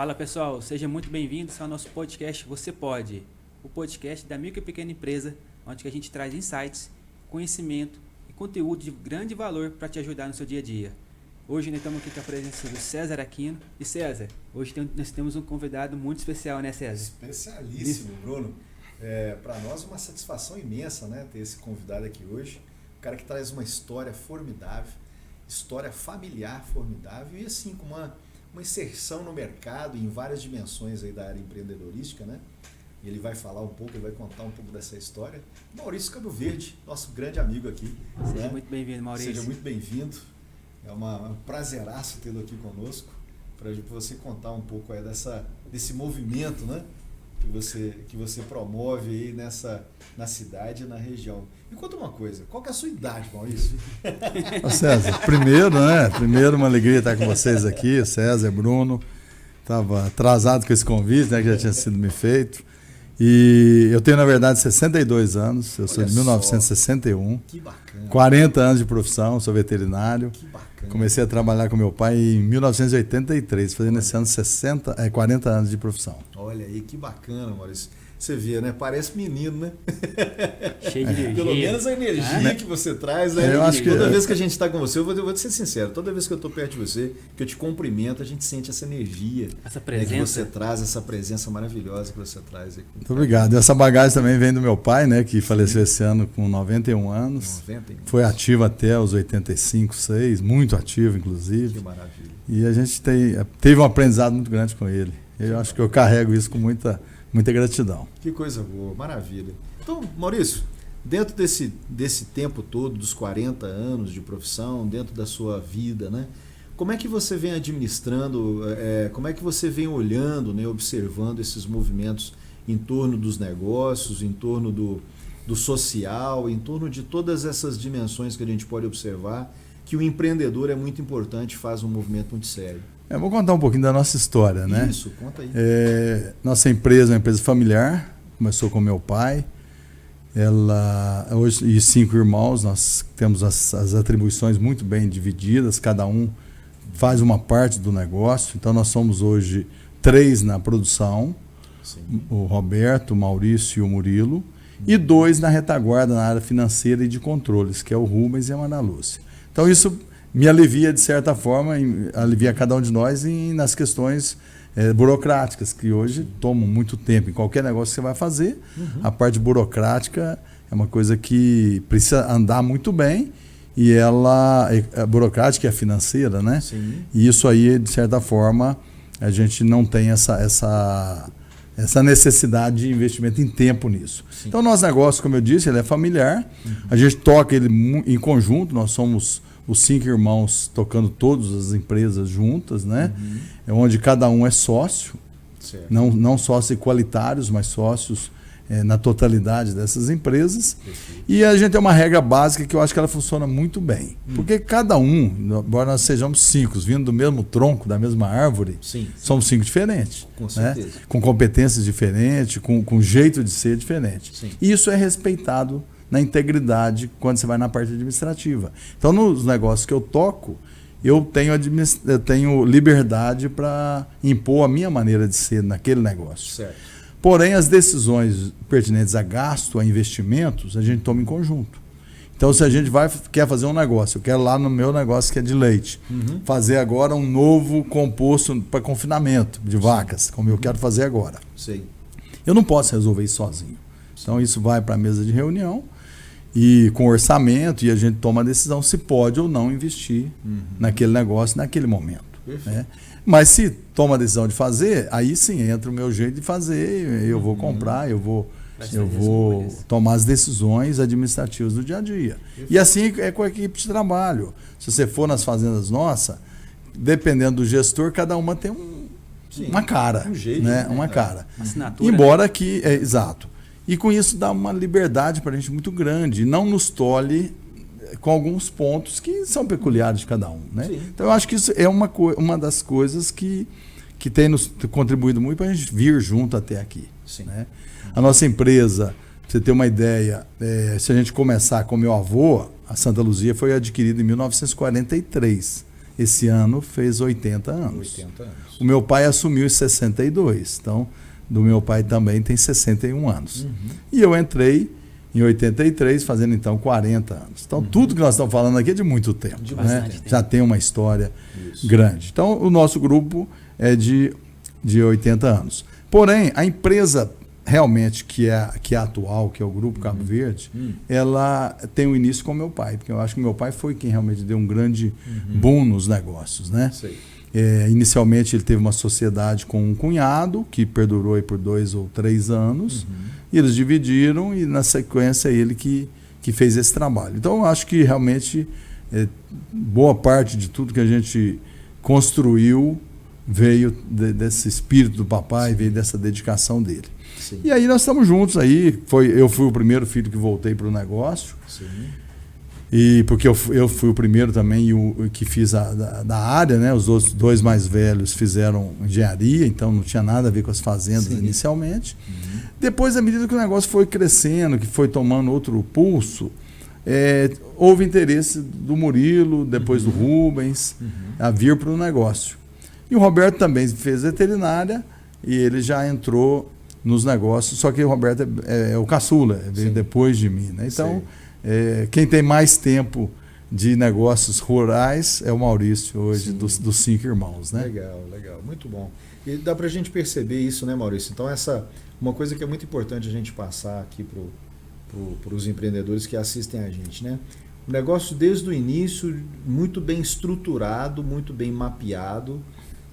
Fala pessoal, sejam muito bem-vindos ao nosso podcast Você Pode, o podcast da micro e pequena empresa, onde a gente traz insights, conhecimento e conteúdo de grande valor para te ajudar no seu dia a dia. Hoje nós estamos aqui com a presença do César Aquino. E César, hoje nós temos um convidado muito especial, né, César? Especialíssimo, Bruno. Para nós é uma satisfação imensa, né, ter esse convidado aqui hoje. Um cara que traz uma história formidável, história familiar formidável e assim com uma inserção no mercado em várias dimensões aí da área empreendedorística, né? E ele vai falar um pouco, ele vai contar um pouco dessa história. Maurício Cabo Verde, nosso grande amigo aqui. Seja muito bem-vindo, Maurício. Seja muito bem-vindo. É um prazeraço tê-lo aqui conosco, para você contar um pouco aí desse movimento, né? Que você promove aí na cidade e na região. Me conta uma coisa, qual que é a sua idade, Maurício? Ô César, primeiro uma alegria estar com vocês aqui, César, Bruno. Estava atrasado com esse convite, né, que já tinha sido me feito. E eu tenho, na verdade, 62 anos, eu sou de 1961. Que bacana. 40 anos de profissão, sou veterinário. Que bacana. Comecei a trabalhar com meu pai em 1983, fazendo esse ano 40 anos de profissão. Olha aí, que bacana, Maurício. Você vê, né? Parece menino, né? Cheio de energia. Pelo menos a energia que você traz, né? Eu acho que toda vez que a gente está com você, eu vou te ser sincero, toda vez que eu estou perto de você, que eu te cumprimento, a gente sente essa energia. Essa presença. Que você traz, essa presença maravilhosa que você traz aqui. Muito obrigado. Essa bagagem também vem do meu pai, né? Que faleceu esse ano com 91 anos. 91. Foi ativo até os 85, 6, muito ativo, inclusive. Que maravilha. E a gente teve um aprendizado muito grande com ele. Eu acho que eu carrego isso com muita gratidão. Que coisa boa, maravilha. Então, Maurício, dentro desse tempo todo, dos 40 anos de profissão, dentro da sua vida, né? Como é que você vem administrando, como é que você vem olhando, né, observando esses movimentos em torno dos negócios, em torno do social, em torno de todas essas dimensões que a gente pode observar, que o empreendedor é muito importante, faz um movimento muito sério? Eu vou contar um pouquinho da nossa história, né? Isso, conta aí. Nossa empresa é uma empresa familiar, começou com meu pai. Hoje, e 5 irmãos, nós temos as atribuições muito bem divididas, cada um faz uma parte do negócio. Então nós somos hoje 3 na produção, sim, o Roberto, o Maurício e o Murilo, e 2 na retaguarda, na área financeira e de controles, que é o Rubens e a Ana Lúcia. Então isso me alivia, de certa forma, alivia cada um de nós nas questões burocráticas, que hoje tomam muito tempo. Em qualquer negócio que você vai fazer, a parte burocrática é uma coisa que precisa andar muito bem, e a burocrática e a financeira, né? Sim. E isso aí, de certa forma, a gente não tem essa necessidade de investimento em tempo nisso. Sim. Então, nosso negócio, como eu disse, ele é familiar. A gente toca ele em conjunto, nós somos os 5 irmãos tocando todas as empresas juntas, né? Onde cada um é sócio, não sócios igualitários, mas sócios na totalidade dessas empresas. Perfeito. E a gente tem uma regra básica que eu acho que ela funciona muito bem. Porque cada um, embora nós sejamos 5, vindo do mesmo tronco, da mesma árvore, sim, somos 5 diferentes. Com certeza. Né? Com competências diferentes, com jeito de ser diferente. Sim. E isso é respeitado na integridade quando você vai na parte administrativa. Então, nos negócios que eu toco, eu tenho liberdade para impor a minha maneira de ser naquele negócio. Certo. Porém, as decisões pertinentes a gasto, a investimentos, a gente toma em conjunto. Então, se a gente quer fazer um negócio, eu quero lá no meu negócio que é de leite, fazer agora um novo composto para confinamento de vacas, como eu quero fazer agora. Sim. Eu não posso resolver isso sozinho. Então, isso vai para a mesa de reunião, e com orçamento, e a gente toma a decisão se pode ou não investir naquele negócio, naquele momento. Né? Mas se toma a decisão de fazer, aí sim entra o meu jeito de fazer, eu vou comprar, eu vou tomar as decisões administrativas do dia a dia. E assim é com a equipe de trabalho. Se você for nas fazendas nossas, dependendo do gestor, cada uma tem uma cara. Um jeito, né? Uma cara. Assinatura, embora que... exato. E com isso dá uma liberdade para a gente muito grande. E não nos tolhe com alguns pontos que são peculiares de cada um. Né? Então eu acho que isso é uma das coisas que tem nos contribuído muito para a gente vir junto até aqui. Né? A nossa empresa, para você ter uma ideia, se a gente começar com meu avô, a Santa Luzia foi adquirida em 1943. esse ano fez 80 anos. 80 anos. O meu pai assumiu em 62, então do meu pai também tem 61 anos. E eu entrei em 83, fazendo então 40 anos. Então tudo que nós estamos falando aqui é de muito tempo. De né? bastante tempo. Já tem uma história Isso. grande. Então o nosso grupo é de 80 anos. Porém, a empresa realmente que é atual, que é o Grupo Cabo Verde, ela tem um início com meu pai, porque eu acho que meu pai foi quem realmente deu um grande boom nos negócios, né? Sei. Inicialmente ele teve uma sociedade com um cunhado, que perdurou aí por 2 ou 3 anos, e eles dividiram e na sequência ele que fez esse trabalho. Então eu acho que realmente boa parte de tudo que a gente construiu veio desse espírito do papai, veio dessa dedicação dele. Sim. E aí nós estamos juntos aí. Eu fui o primeiro filho que voltei para o negócio. Sim. E porque eu fui o primeiro também o que fiz da área, né? Os outros 2 mais velhos fizeram engenharia, então não tinha nada a ver com as fazendas inicialmente. Depois, à medida que o negócio foi crescendo, que foi tomando outro pulso, houve interesse do Murilo, depois do Rubens, a vir para o negócio. E o Roberto também fez veterinária e ele já entrou nos negócios, só que o Roberto é o caçula, veio depois de mim, né? Então, quem tem mais tempo de negócios rurais é o Maurício hoje, dos 5 irmãos, né? Legal, legal, muito bom. E dá para a gente perceber isso, né, Maurício? Então, uma coisa que é muito importante a gente passar aqui para os empreendedores que assistem a gente, né? O negócio desde o início, muito bem estruturado, muito bem mapeado,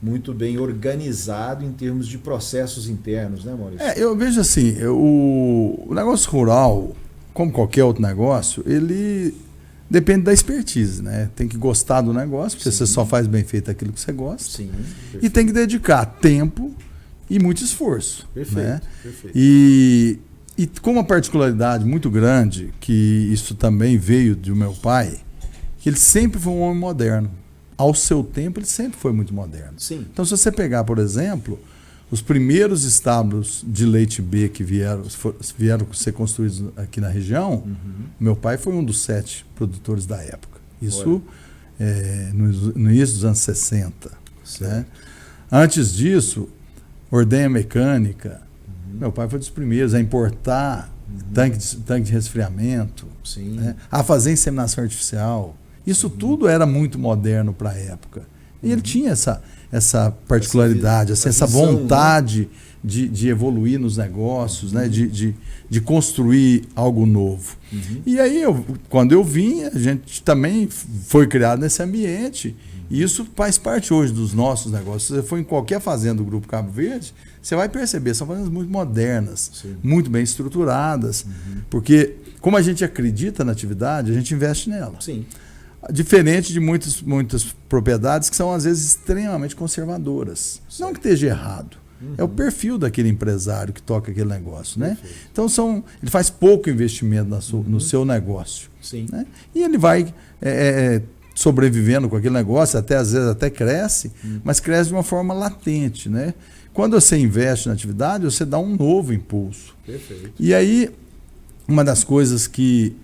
muito bem organizado em termos de processos internos, né, Maurício? Eu vejo assim, o negócio rural, como qualquer outro negócio, ele depende da expertise, né? Tem que gostar do negócio, porque você só faz bem feito aquilo que você gosta. Sim, E tem que dedicar tempo e muito esforço. Perfeito, né? perfeito. E com uma particularidade muito grande, que isso também veio do meu pai, que ele sempre foi um homem moderno. Ao seu tempo, ele sempre foi muito moderno. Sim. Então, se você pegar, por exemplo, os primeiros estábulos de leite B que vieram ser construídos aqui na região, meu pai foi um dos 7 produtores da época. Isso no início dos anos 60. Né? Antes disso, ordenha mecânica, meu pai foi dos primeiros a importar tanque de resfriamento, né? A fazer inseminação artificial. Isso tudo era muito moderno para a época. E ele tinha essa particularidade, essa vontade, né? de evoluir nos negócios, né? de construir algo novo. E aí, quando eu vim, a gente também foi criado nesse ambiente. E isso faz parte hoje dos nossos negócios. Se você for em qualquer fazenda do Grupo Cabo Verde, você vai perceber, são fazendas muito modernas, muito bem estruturadas. Porque, como a gente acredita na atividade, a gente investe nela. Sim. Diferente de muitas propriedades que são, às vezes, extremamente conservadoras. Certo. Não que esteja errado. É o perfil daquele empresário que toca aquele negócio. Né? Então, ele faz pouco investimento no seu negócio. Sim. Né? E ele vai sobrevivendo com aquele negócio, às vezes até cresce, mas cresce de uma forma latente. Né? Quando você investe na atividade, você dá um novo impulso. Perfeito. E aí, uma das coisas que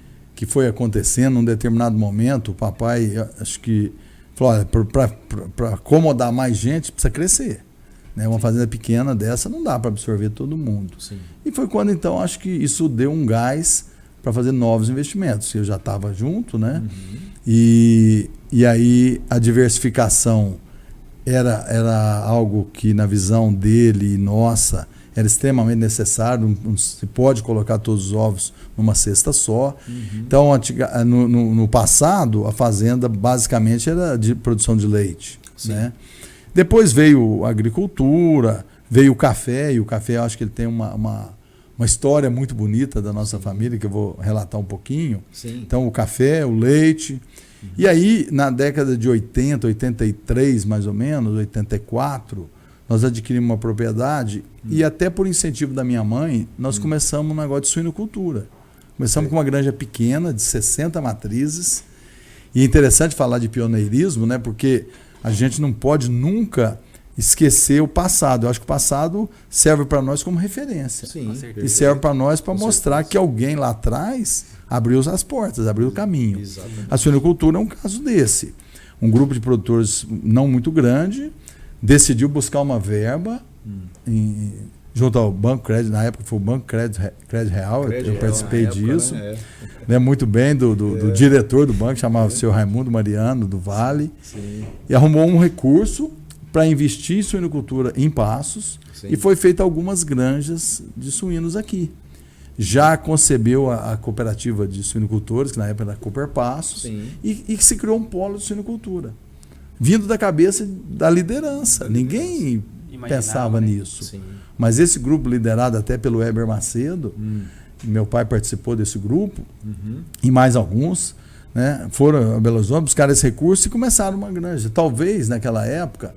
foi acontecendo num determinado momento, o papai, acho que falou, olha, para acomodar mais gente, precisa crescer. Né? Uma fazenda pequena dessa não dá para absorver todo mundo. Sim. E foi quando, então, acho que isso deu um gás para fazer novos investimentos. Eu já estava junto, né? E aí a diversificação era algo que, na visão dele e nossa, era extremamente necessário. Não se pode colocar todos os ovos numa cesta só. Então, no passado, a fazenda basicamente era de produção de leite. Né? Depois veio a agricultura, veio o café, e o café eu acho que ele tem uma história muito bonita da nossa família, que eu vou relatar um pouquinho. Sim. Então, o café, o leite. E aí, na década de 80, 83 mais ou menos, 84, nós adquirimos uma propriedade e até por incentivo da minha mãe, nós começamos um negócio de suinocultura. Começamos com uma granja pequena, de 60 matrizes. E é interessante falar de pioneirismo, né? Porque a gente não pode nunca esquecer o passado. Eu acho que o passado serve para nós como referência. Sim, e serve para nós para mostrar que alguém lá atrás abriu as portas, abriu o caminho. Exatamente. A suinocultura é um caso desse. um grupo de produtores não muito grande decidiu buscar uma verba junto ao Banco Crédito, na época foi o Banco Crédito Real, eu participei disso. Né? Lembro muito bem do diretor do banco, chamava o senhor Raimundo Mariano, do Vale, e arrumou um recurso para investir em suinocultura em Passos, e foi feita algumas granjas de suínos aqui. Já concebeu a cooperativa de suinocultores, que na época era Cooper Passos, e se criou um polo de suinocultura, vindo da cabeça da liderança. Ninguém pensava nisso. Sim. Mas esse grupo, liderado até pelo Weber Macedo, meu pai participou desse grupo, e mais alguns, né, foram a Belo Horizonte buscar esse recurso e começaram uma granja. Talvez, naquela época,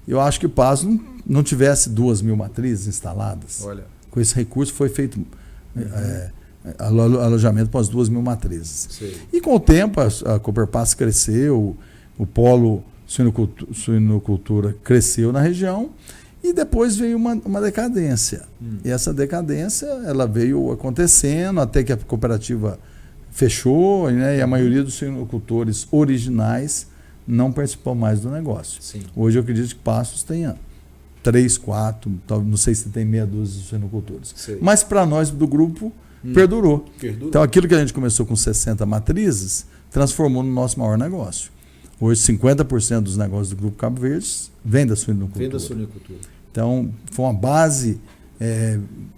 eu acho que Passos não tivesse 2.000 matrizes instaladas. Olha. Com esse recurso foi feito alojamento para as 2.000 matrizes. Sim. E com o tempo a Cooper Passos cresceu, o polo suinocultura cresceu na região, e depois veio uma decadência. E essa decadência ela veio acontecendo até que a cooperativa fechou, né, e a maioria dos suinocultores originais não participou mais do negócio. Sim. Hoje eu acredito que Passos tenha 3, 4, não sei se tem meia dúzia de suinocultores. Sim. Mas para nós do grupo perdurou. Então aquilo que a gente começou com 60 matrizes transformou no nosso maior negócio. Hoje 50% dos negócios do Grupo Cabo Verde vem da suinocultura. Então foi uma base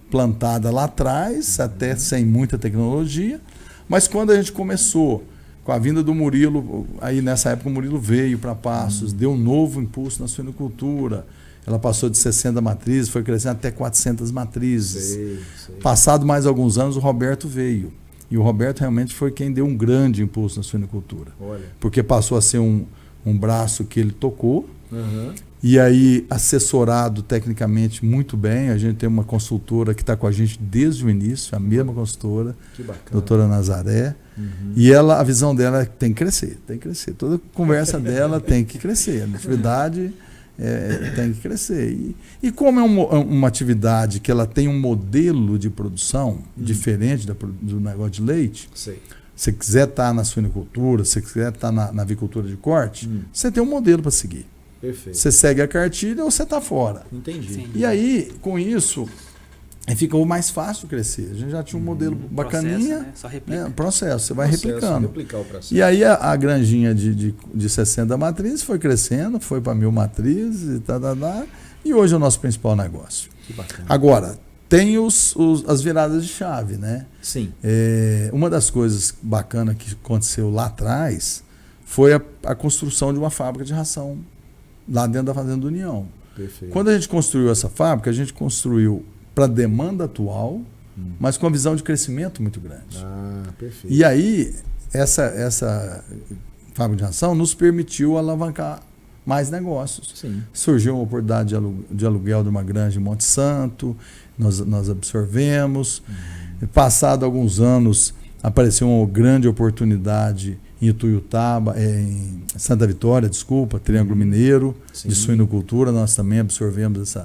plantada lá atrás, até sem muita tecnologia, mas quando a gente começou com a vinda do Murilo, aí nessa época o Murilo veio para Passos, deu um novo impulso na suinocultura. Ela passou de 60 matrizes, foi crescendo até 400 matrizes. Sei. Passado mais alguns anos, o Roberto veio. E o Roberto realmente foi quem deu um grande impulso na suinocultura. Olha. Porque passou a ser um braço que ele tocou. E aí, assessorado tecnicamente muito bem. A gente tem uma consultora que está com a gente desde o início, a mesma consultora, a doutora Nazaré. E ela, a visão dela é que tem que crescer. Toda conversa dela tem que crescer. A atividade tem que crescer. E como é uma atividade que ela tem um modelo de produção diferente do negócio de leite, se você quiser estar na suinocultura, se você quiser estar na avicultura de corte, você tem um modelo para seguir. Perfeito. Você segue a cartilha ou você está fora. Entendi. Sim. E aí, com isso, ficou mais fácil crescer. A gente já tinha um modelo bacaninha. Processo, né? Só replica. Processo, você vai replicando. Replicar o processo. E aí a granjinha de 60 matrizes foi crescendo, foi para 1.000 matrizes e hoje é o nosso principal negócio. Que bacana. Agora, tem as viradas de chave, né? Sim. Uma das coisas bacanas que aconteceu lá atrás foi a construção de uma fábrica de ração lá dentro da Fazenda União. Perfeito. Quando a gente construiu essa fábrica, a gente construiu para a demanda atual, mas com uma visão de crescimento muito grande. Perfeito. E aí, essa fábrica de ração nos permitiu alavancar mais negócios. Sim. Surgiu uma oportunidade de aluguel de uma granja em Monte Santo, nós absorvemos. Passado alguns anos, apareceu uma grande oportunidade em Ituiutaba, em Santa Vitória, Triângulo Mineiro, de suinocultura. Nós também absorvemos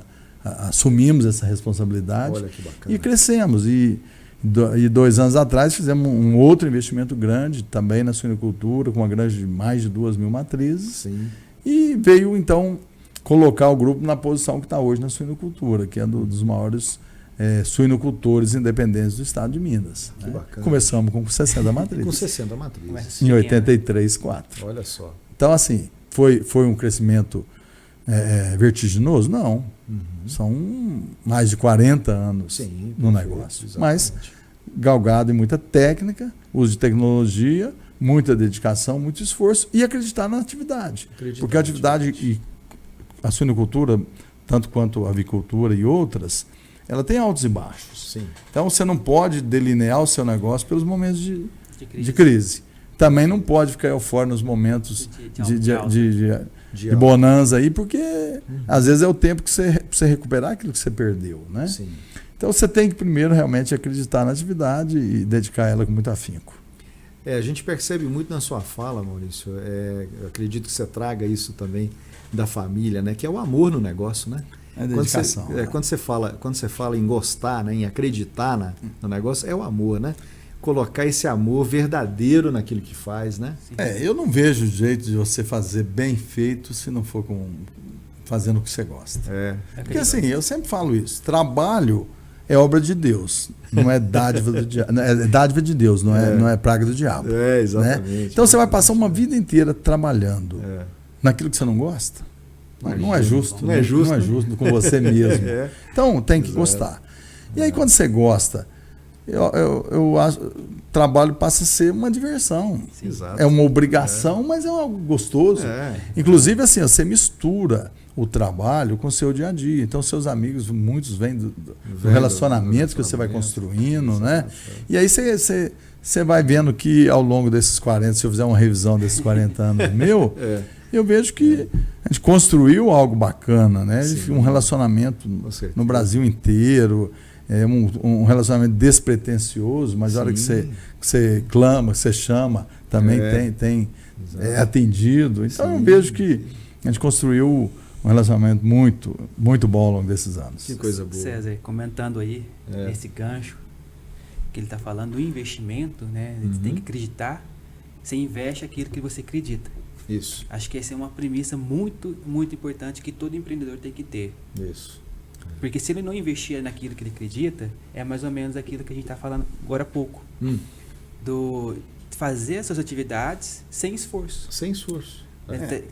assumimos essa responsabilidade. Olha que bacana. E crescemos. E 2 anos atrás fizemos um outro investimento grande também na suinocultura, com uma granja de mais de 2.000 matrizes. Sim. E veio então colocar o grupo na posição que está hoje na suinocultura, que é dos maiores suinocultores independentes do estado de Minas. Que bacana. Começamos com 60 matrizes. Com 60 matrizes. Em 83, 4. Olha só. Então, assim, foi um crescimento vertiginoso? Não. São mais de 40 anos no negócio. Exatamente. Mas galgado em muita técnica, uso de tecnologia, muita dedicação, muito esforço e acreditar na atividade. Porque a atividade e a suinocultura, tanto quanto a avicultura e outras, ela tem altos e baixos. Sim. Então você não pode delinear o seu negócio pelos momentos de crise. Também não pode ficar eufórico nos momentos de bonança aí, porque às vezes é o tempo que você recuperar aquilo que você perdeu, né? Sim. Então você tem que primeiro realmente acreditar na atividade e dedicar ela com muito afinco. A gente percebe muito na sua fala, Maurício, eu acredito que você traga isso também da família, né? Que é o amor no negócio, né? É dedicação. Quando você fala em gostar, né? Em acreditar no negócio, é o amor, né? colocar esse amor verdadeiro naquilo que faz, né? Eu não vejo jeito de você fazer bem feito se não for fazendo o que você gosta. Porque assim, eu sempre falo isso, trabalho é obra de Deus, não é dádiva do diabo, é dádiva de Deus, não é praga do diabo. Exatamente. Né? Então você vai passar uma vida inteira trabalhando naquilo que você não gosta. Não é justo. Não é justo com você mesmo. Então tem que gostar. E aí quando você gosta, eu acho o trabalho passa a ser uma diversão. É uma obrigação, mas é algo gostoso. Inclusive assim, você mistura o trabalho com o seu dia a dia. Então seus amigos, muitos vêm do relacionamento que você vai construindo, né? E aí você vai vendo que ao longo desses 40, se eu fizer uma revisão desses 40 anos eu vejo que a gente construiu algo bacana, né? Um relacionamento no Brasil inteiro, um relacionamento despretensioso, mas a hora que você clama, que você chama, também é atendido. Então eu vejo que a gente construiu um relacionamento muito, muito bom ao longo desses anos. Que coisa boa. César, comentando aí esse gancho que ele está falando, o investimento, né? Você tem que acreditar, você investe aquilo que você acredita. Isso. Acho que essa é uma premissa muito, muito importante que todo empreendedor tem que ter. Isso. Porque se ele não investir naquilo que ele acredita, é mais ou menos aquilo que a gente está falando agora há pouco. Do fazer as suas atividades sem esforço. Sem esforço.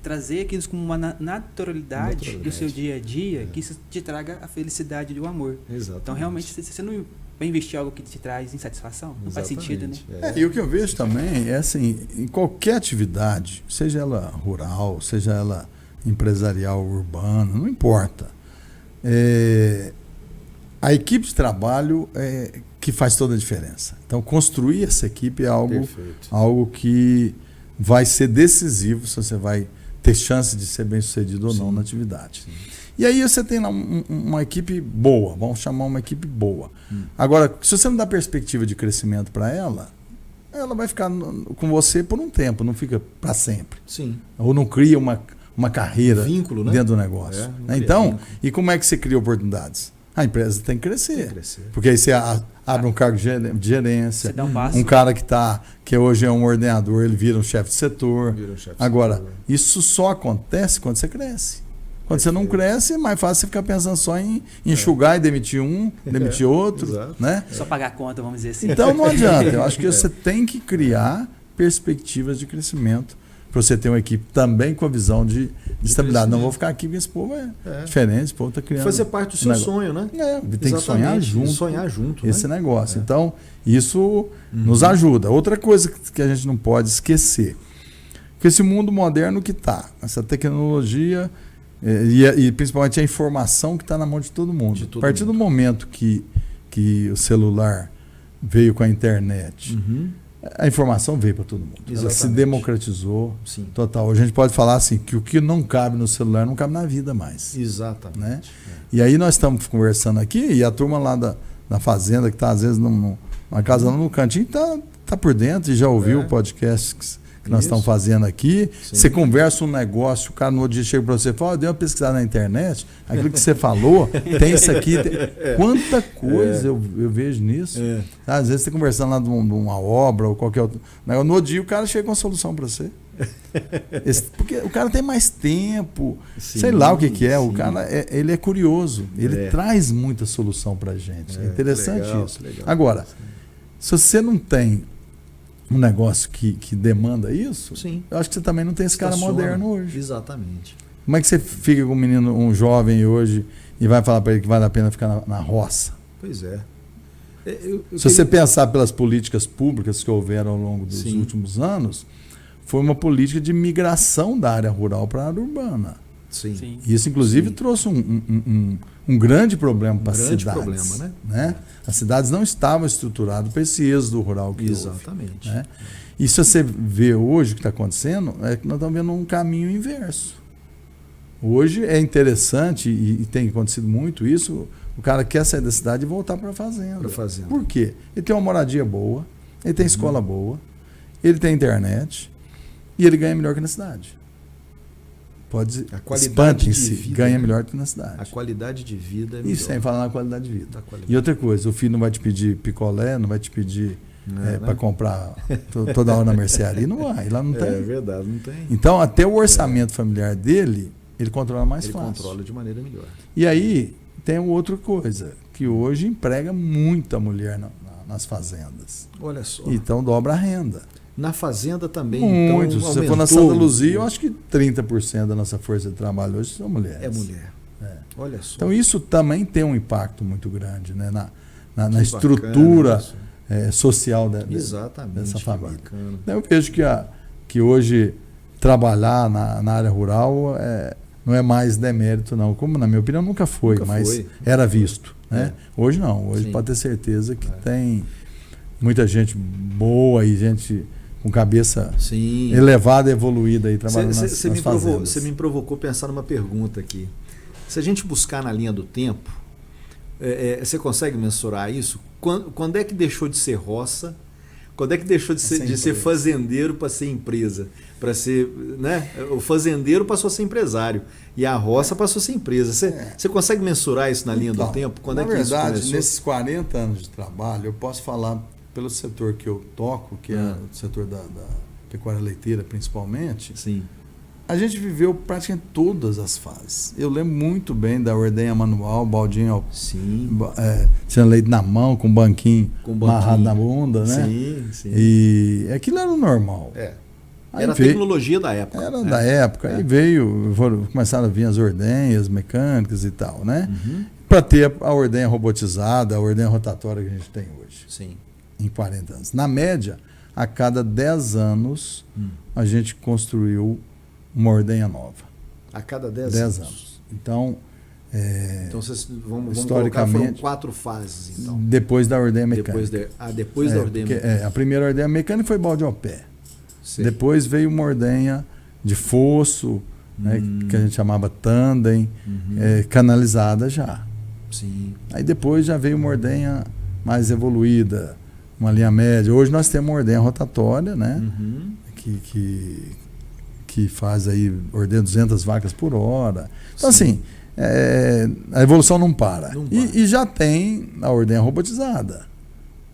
Trazer aquilo com uma naturalidade do seu dia a dia, que isso te traga a felicidade e o amor. Exatamente. Então, realmente, você não vai investir algo que te traz insatisfação? Não faz sentido, né? E o que eu vejo também é assim, em qualquer atividade, seja ela rural, seja ela empresarial, urbana, não importa. A equipe de trabalho é que faz toda a diferença. Então, construir essa equipe é algo que vai ser decisivo se você vai ter chance de ser bem sucedido ou não na atividade. E aí você tem lá uma equipe boa, vamos chamar uma equipe boa. Agora, se você não dá perspectiva de crescimento para ela vai ficar com você por um tempo, não fica para sempre. Sim. Ou não cria uma carreira vínculo, né? Dentro do negócio. Então, e como é que você cria oportunidades? A empresa tem que crescer. Porque aí você abre um cargo de gerência. Você dá um passo. Um cara que hoje é um ordenador, ele vira um chefe de setor. Agora, isso só acontece quando você cresce. Quando você não cresce, é mais fácil você ficar pensando só em enxugar e demitir demitir outro. Né? Só pagar a conta, vamos dizer assim. Então não adianta. Eu acho que você tem que criar perspectivas de crescimento para você ter uma equipe também com a visão de estabilidade. Não vou ficar aqui porque esse povo é diferente, esse povo está criando. Fazer parte do seu sonho, né? Tem que sonhar junto. Sonhar junto. Esse negócio. Então, isso nos ajuda. Outra coisa que a gente não pode esquecer, que esse mundo moderno que está, essa tecnologia e principalmente a informação que está na mão de todo mundo. A partir do momento que o celular veio com a internet, a informação veio para todo mundo. Ela se democratizou. Total. Hoje a gente pode falar assim, que o que não cabe no celular não cabe na vida mais. Exatamente. Né? E aí nós estamos conversando aqui e a turma lá da fazenda, que está às vezes numa casa lá no cantinho, está por dentro e já ouviu o podcast que nós estamos fazendo aqui. Você conversa um negócio, o cara no outro dia chega para você e fala, deu uma pesquisada na internet, aquilo que você falou, tem isso aqui. Quanta coisa eu vejo nisso. Às vezes você conversando lá de uma obra ou qualquer outro negócio, no outro dia o cara chega com a solução para você. Porque o cara tem mais tempo, sei lá o que é. O cara ele é curioso, ele traz muita solução para a gente. É interessante isso. Legal. Agora, se você não tem um negócio que demanda isso, eu acho que você também não tem esse cara moderno hoje. Exatamente. Como é que você fica com um jovem hoje e vai falar para ele que vale a pena ficar na roça? Pois é. Se você pensar pelas políticas públicas que houveram ao longo dos últimos anos, foi uma política de migração da área rural para a área urbana. Sim. E isso, inclusive, trouxe um grande problema para as cidades. Problema, né? As cidades não estavam estruturadas para esse êxodo rural que Exatamente. houve, né? E se você vê hoje o que está acontecendo, é que nós estamos vendo um caminho inverso. Hoje é interessante, e tem acontecido muito isso, o cara quer sair da cidade e voltar para a fazenda. Por quê? Ele tem uma moradia boa, ele tem escola boa, ele tem internet e ele ganha melhor que na cidade. A qualidade de vida ganha melhor que na cidade. A qualidade de vida é melhor. Isso sem falar na qualidade de vida. E outra coisa, o filho não vai te pedir picolé, não vai te pedir para comprar toda hora na mercearia. Não vai, lá não tem. É verdade, não tem. Então, até o orçamento familiar dele, ele controla mais Ele fácil. controla de maneira melhor. E aí, tem outra coisa, que hoje emprega muita mulher nas fazendas. Olha só. Então, dobra a renda. Na fazenda também. Muito. Então, Se você for na Santa Luzia, eu acho que 30% da nossa força de trabalho hoje são mulheres. É mulher. É. Olha só. Então, isso também tem um impacto muito grande, né? na Que estrutura bacana isso. social Exatamente, dessa que família. bacana. Então, eu vejo que hoje trabalhar na área rural não é mais demérito, não. Como, na minha opinião, nunca foi, Nunca mas foi. era visto. Né? Hoje não. Hoje Sim. pode ter certeza que tem muita gente boa e gente com cabeça Sim. elevada e evoluída aí trabalhando nas fazendas. Você me provocou pensar numa pergunta aqui. Se a gente buscar na linha do tempo, você consegue mensurar isso? Quando é que deixou de ser roça? Quando é que deixou de ser fazendeiro para ser empresa? Para ser, né? O fazendeiro passou a ser empresário e a roça passou a ser empresa. Você consegue mensurar isso na linha do tempo? Quando na é que isso verdade, começou? nesses 40 anos de trabalho, eu posso falar pelo setor que eu toco, que é o setor da pecuária leiteira principalmente. Sim. A gente viveu praticamente todas as fases. Eu lembro muito bem da ordenha manual, baldinho, tinha leite na mão, com banquinho amarrado na bunda, né? Sim, sim. E aquilo era o normal. Aí Era a tecnologia da época. Era da época. Aí começaram a vir as ordenhas mecânicas e tal, né? Para ter a ordenha robotizada, a ordenha rotatória que a gente tem hoje. Sim. Em 40 anos. Na média, a cada 10 anos, a gente construiu uma ordenha nova. A cada 10 anos. Então, vocês vamos historicamente, colocar, foram 4 fases, então. Depois da ordenha mecânica. Depois da ordenha mecânica. A primeira ordenha mecânica foi balde ao pé. Sei. Depois veio uma ordenha de fosso, né, que a gente chamava tandem, canalizada já. Sim. Aí depois já veio uma ordenha mais evoluída, uma linha média. Hoje nós temos uma ordenha rotatória, né? Que faz aí ordenha 200 vacas por hora. Então, assim, a evolução não para. E já tem a ordenha robotizada.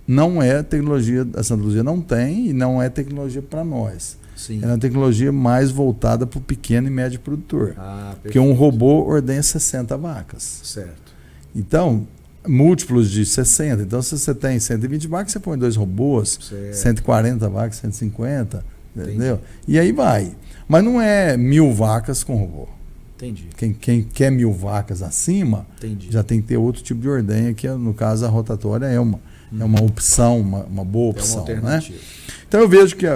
Não é tecnologia, a Santa Luzia não tem e não é tecnologia para nós. Sim. É uma tecnologia mais voltada para o pequeno e médio produtor. Porque perfeito. um robô ordenha 60 vacas. Certo. Então, múltiplos de 60. Então, se você tem 120 vacas, você põe 2 robôs, certo. 140 vacas, 150, entendeu? E aí vai. Mas não é 1000 vacas com robô. Entendi. Quem quer 1000 vacas acima, já tem que ter outro tipo de ordenha, que no caso a rotatória é uma opção, uma boa opção. É uma alternativa. Né? Então eu vejo que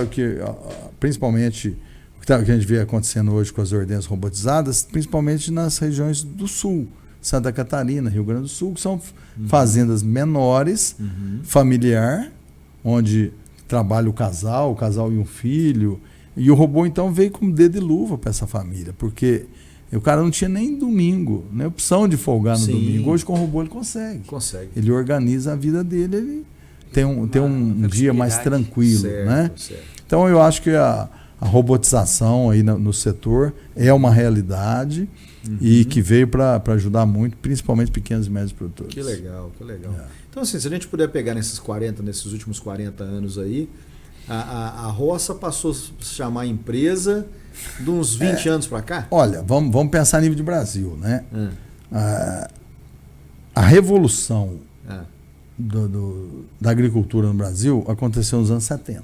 principalmente o que a gente vê acontecendo hoje com as ordenhas robotizadas, principalmente nas regiões do sul, Santa Catarina, Rio Grande do Sul, que são fazendas menores, familiar, onde trabalha o casal e um filho. E o robô, então, veio como dedo de luva para essa família, porque o cara não tinha nem domingo, nem opção de folgar no domingo. Hoje, com o robô, ele consegue. Ele organiza a vida dele, ele tem um dia mais tranquilo. Certo, né? Certo. Então, eu acho que a robotização aí no setor é uma realidade e que veio para ajudar muito, principalmente pequenos e médios produtores. Que legal, que legal. Então, assim, se a gente puder pegar nesses últimos 40 anos aí, a roça passou a se chamar empresa de uns 20 anos para cá? Olha, vamos pensar a nível de Brasil, né? A revolução da agricultura no Brasil aconteceu nos anos 70.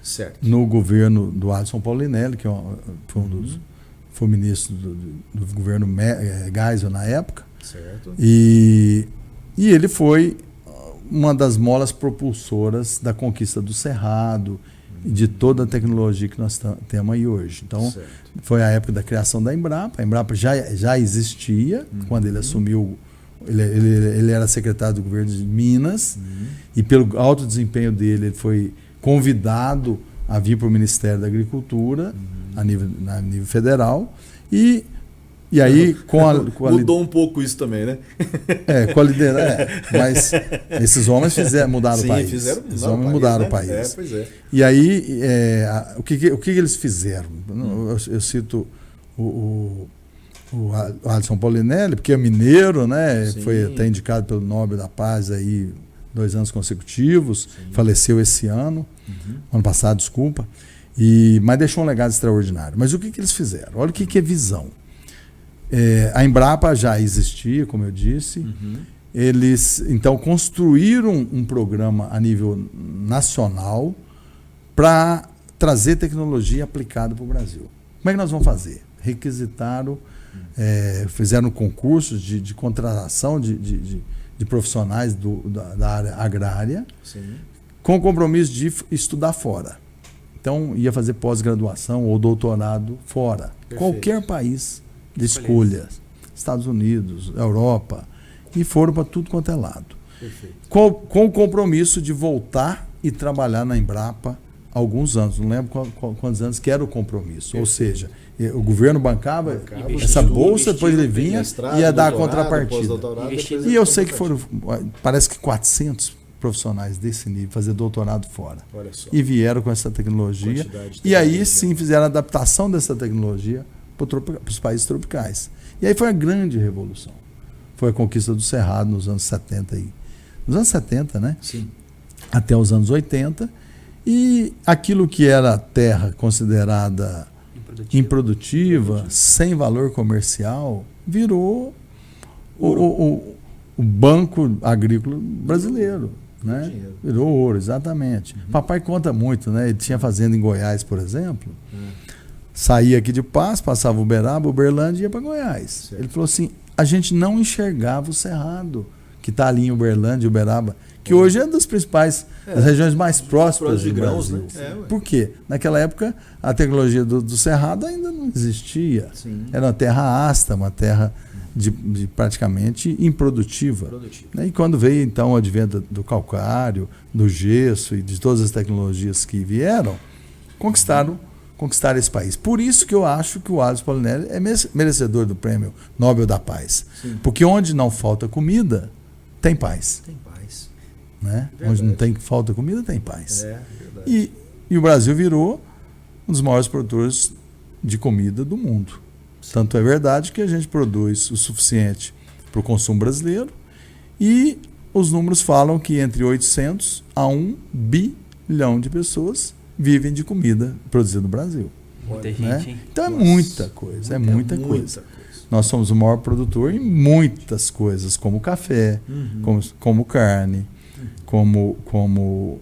Certo. No governo do Alisson Paulinelli, que foi ministro do governo Geisel na época. Certo. E ele foi uma das molas propulsoras da conquista do Cerrado e de toda a tecnologia que nós temos aí hoje. Então, foi a época da criação da Embrapa. A Embrapa já existia quando ele assumiu. Ele era secretário do governo de Minas e pelo alto desempenho dele, ele foi convidado a vir para o Ministério da Agricultura a nível federal e aí mudou um pouco isso também, né? Com a liderança. Mas esses homens mudaram o país. Esses homens mudaram o país. Pois é. E aí, o que eles fizeram? Eu cito o Alisson Paulinelli, porque é mineiro, né? Foi até indicado pelo Nobel da Paz aí 2 anos consecutivos, faleceu esse ano, Uhum. ano passado, desculpa, mas deixou um legado extraordinário. Mas o que eles fizeram? Olha o que é visão. A Embrapa já existia, como eu disse. Uhum. Eles, então, construíram um programa a nível nacional para trazer tecnologia aplicada para o Brasil. Como é que nós vamos fazer? Requisitaram, fizeram concursos de contratação de profissionais da área agrária, Sim. com o compromisso de estudar fora. Então, ia fazer pós-graduação ou doutorado fora. Perfeito. Qualquer país de escolha. Estados Unidos, Europa. E foram para tudo quanto é lado. Perfeito. Com o compromisso de voltar e trabalhar na Embrapa há alguns anos. Não lembro quantos anos que era o compromisso. Perfeito. Ou seja, o governo bancava Investiu, essa bolsa, depois ele investiu, vinha mestrado, e ia dar a doutorado, contrapartida. pós-doutorado, Investido. depois E eu a sei que contrapartida. foram, parece que 400 profissionais desse nível fazer doutorado fora. Olha só. E vieram com essa tecnologia. Quantidade de E aí tecnologia. sim fizeram a adaptação dessa tecnologia para os países tropicais. E aí foi a grande revolução. Foi a conquista do Cerrado nos anos 70. Nos anos 70, né? Sim. Até os anos 80. E aquilo que era terra considerada improdutiva, sem valor comercial, virou o Banco Agrícola Brasileiro. Né? Dinheiro. Virou ouro, exatamente. Papai conta muito, né? Ele tinha fazenda em Goiás, por exemplo. Saía aqui de Paz, passava Uberaba, Uberlândia e ia para Goiás. Certo. Ele falou assim: a gente não enxergava o Cerrado, que está ali em Uberlândia, Uberaba, que hoje é uma das principais, das regiões mais prósperas de do grãos, Brasil. né? Ué. Por quê? Naquela época, a tecnologia do Cerrado ainda não existia. Sim. Era uma terra ácida, uma terra de praticamente improdutiva. Produtivo. E quando veio, então, o advento do calcário, do gesso e de todas as tecnologias que vieram, conquistaram esse país. Por isso que eu acho que o Alisson Paolinelli é merecedor do Prêmio Nobel da Paz. Sim. Porque onde não falta comida, tem paz. Tem paz. Né? Verdade. Onde não tem falta comida, tem paz. É, verdade. E o Brasil virou um dos maiores produtores de comida do mundo. Tanto é verdade que a gente produz o suficiente para o consumo brasileiro e os números falam que entre 800 a 1 bilhão de pessoas vivem de comida produzida no Brasil. Muita gente, Né? hein? Então é Nossa. muita coisa, é muita coisa. Nós somos o maior produtor em muitas coisas, como café, como carne, como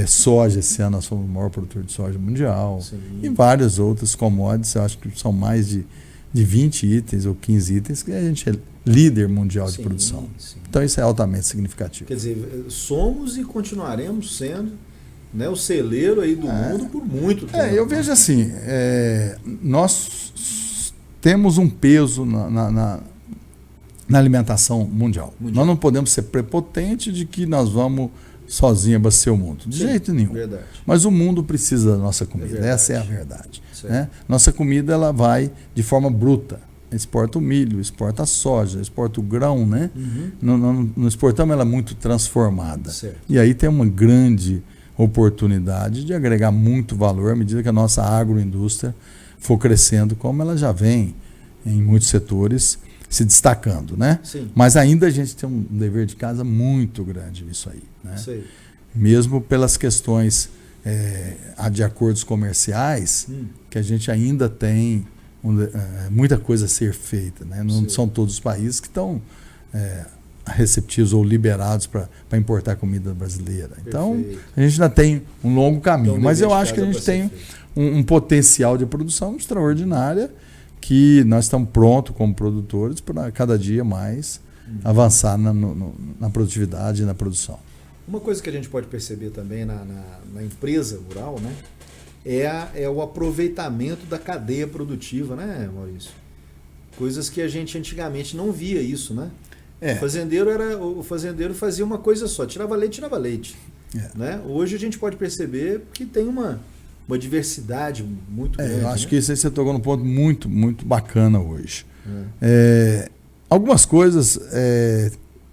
soja. Esse ano nós somos o maior produtor de soja mundial. Sim. E várias outras commodities. Eu acho que são mais de 20 itens ou 15 itens que a gente é líder mundial de Sim, produção. sim. Então isso é altamente significativo. Quer dizer, somos e continuaremos sendo, né, o celeiro aí do mundo por muito tempo. Eu vejo assim, nós temos um peso na alimentação mundial. Nós não podemos ser prepotentes de que nós vamos sozinhos abastecer o mundo. De Sim, jeito nenhum. Verdade. Mas o mundo precisa da nossa comida. É verdade. Essa é a verdade. Certo. Né? Nossa comida ela vai de forma bruta. Exporta o milho, exporta a soja, exporta o grão, né? Não exportamos ela muito transformada. Certo. E aí tem uma grande oportunidade de agregar muito valor à medida que a nossa agroindústria for crescendo, como ela já vem em muitos setores se destacando, né? Sim. Mas ainda a gente tem um dever de casa muito grande nisso aí, né? Isso aí. Mesmo pelas questões de acordos comerciais, que a gente ainda tem muita coisa a ser feita, né? Não Sim. são todos os países que estão receptivos ou liberados para importar comida brasileira. Então, Perfeito. a gente ainda tem um longo caminho, Então, mas dever eu de acho que a casa gente pra tem ser feito. um potencial de produção extraordinária que nós estamos prontos como produtores para cada dia mais avançar na produtividade e na produção. Uma coisa que a gente pode perceber também na empresa rural, né, é o aproveitamento da cadeia produtiva, né, Maurício? Coisas que a gente antigamente não via isso, né? O fazendeiro fazia uma coisa só, tirava leite. Né? Hoje a gente pode perceber que tem uma diversidade muito grande. Eu acho né? que isso aí você tocou num ponto muito, muito bacana hoje. Algumas coisas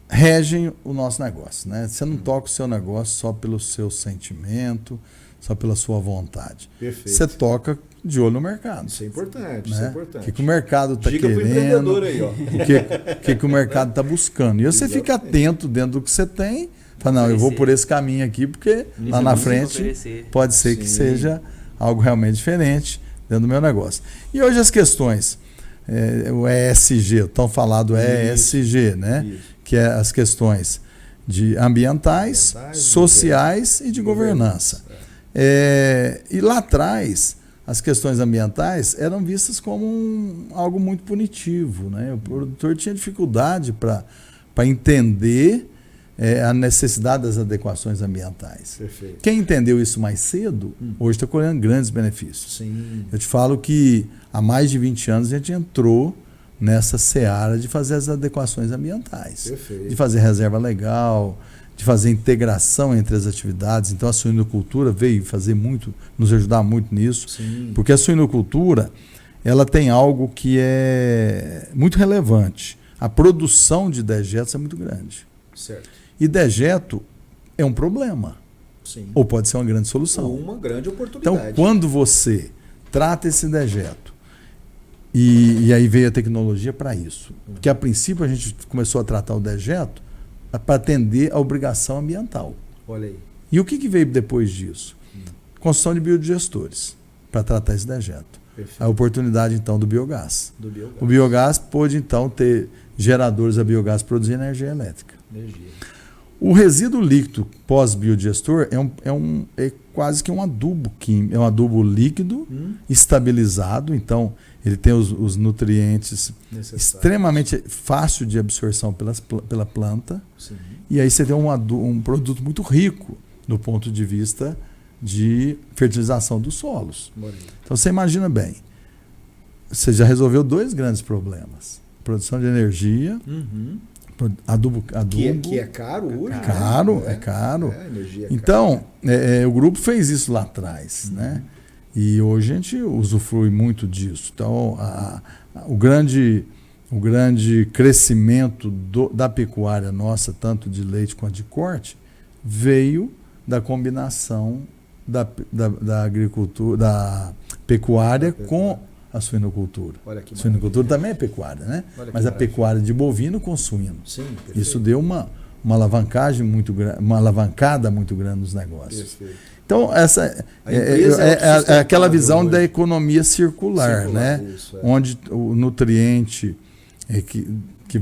regem o nosso negócio. Né? Você não toca o seu negócio só pelo seu sentimento, só pela sua vontade. Perfeito. Você toca de olho no mercado. Isso é importante, Né? isso é importante. O que o mercado está Diga pro querendo, empreendedor aí, ó. o que o mercado está buscando. E você fica atento dentro do que você tem Fala, não, eu vou Oferecer. por esse caminho aqui, porque lá Eu na consigo frente oferecer. pode ser que Sim. seja algo realmente diferente dentro do meu negócio. E hoje as questões, o ESG, tão falado ESG, né? Isso. Que é as questões de ambientais, sociais e de governança. E lá atrás, as questões ambientais eram vistas como algo muito punitivo, né? O produtor tinha dificuldade para entender a necessidade das adequações ambientais. Perfeito. Quem entendeu isso mais cedo, hoje está colhendo grandes benefícios. Sim. Eu te falo que há mais de 20 anos a gente entrou nessa seara de fazer as adequações ambientais, Perfeito. de fazer reserva legal, de fazer integração entre as atividades. Então a suinocultura veio fazer muito, nos ajudar muito nisso, Sim. porque a suinocultura ela tem algo que é muito relevante. A produção de dejetos é muito grande. Certo. E dejeto é um problema, Sim. ou pode ser uma grande solução. Uma grande Então, oportunidade. quando você trata esse dejeto, e aí veio a tecnologia para isso, porque a princípio a gente começou a tratar o dejeto para atender a obrigação ambiental. Olha aí. E o que veio depois disso? Construção de biodigestores para tratar esse dejeto. Perfeito. A oportunidade, então, do biogás. Do biogás. O biogás pôde, então, ter geradores a biogás produzir energia elétrica. Energia. O resíduo líquido pós-biodigestor é quase que um adubo químico, é um adubo líquido estabilizado, então ele tem os nutrientes Necessário. extremamente fácil de absorção pela planta, Sim. e aí você tem um produto muito rico do ponto de vista de fertilização dos solos. Olha aí. Então você imagina bem, você já resolveu dois grandes problemas: produção de energia, adubo Que é caro hoje. né? caro, é caro. Energia é Então, o grupo fez isso lá atrás, né? E hoje a gente usufrui muito disso. Então, o grande crescimento da pecuária nossa, tanto de leite quanto de corte, veio da combinação da agricultura, da pecuária com a suinocultura. Olha que A suinocultura maravilha. também é pecuária, né? Olha que Mas a maravilha. pecuária de bovino com suíno. Sim, perfeito. Isso deu uma alavancagem muito grande, uma alavancada muito grande nos negócios. Perfeito. Então, essa A empresa é aquela visão hoje. da economia circular, né? Isso, é. Onde o nutriente que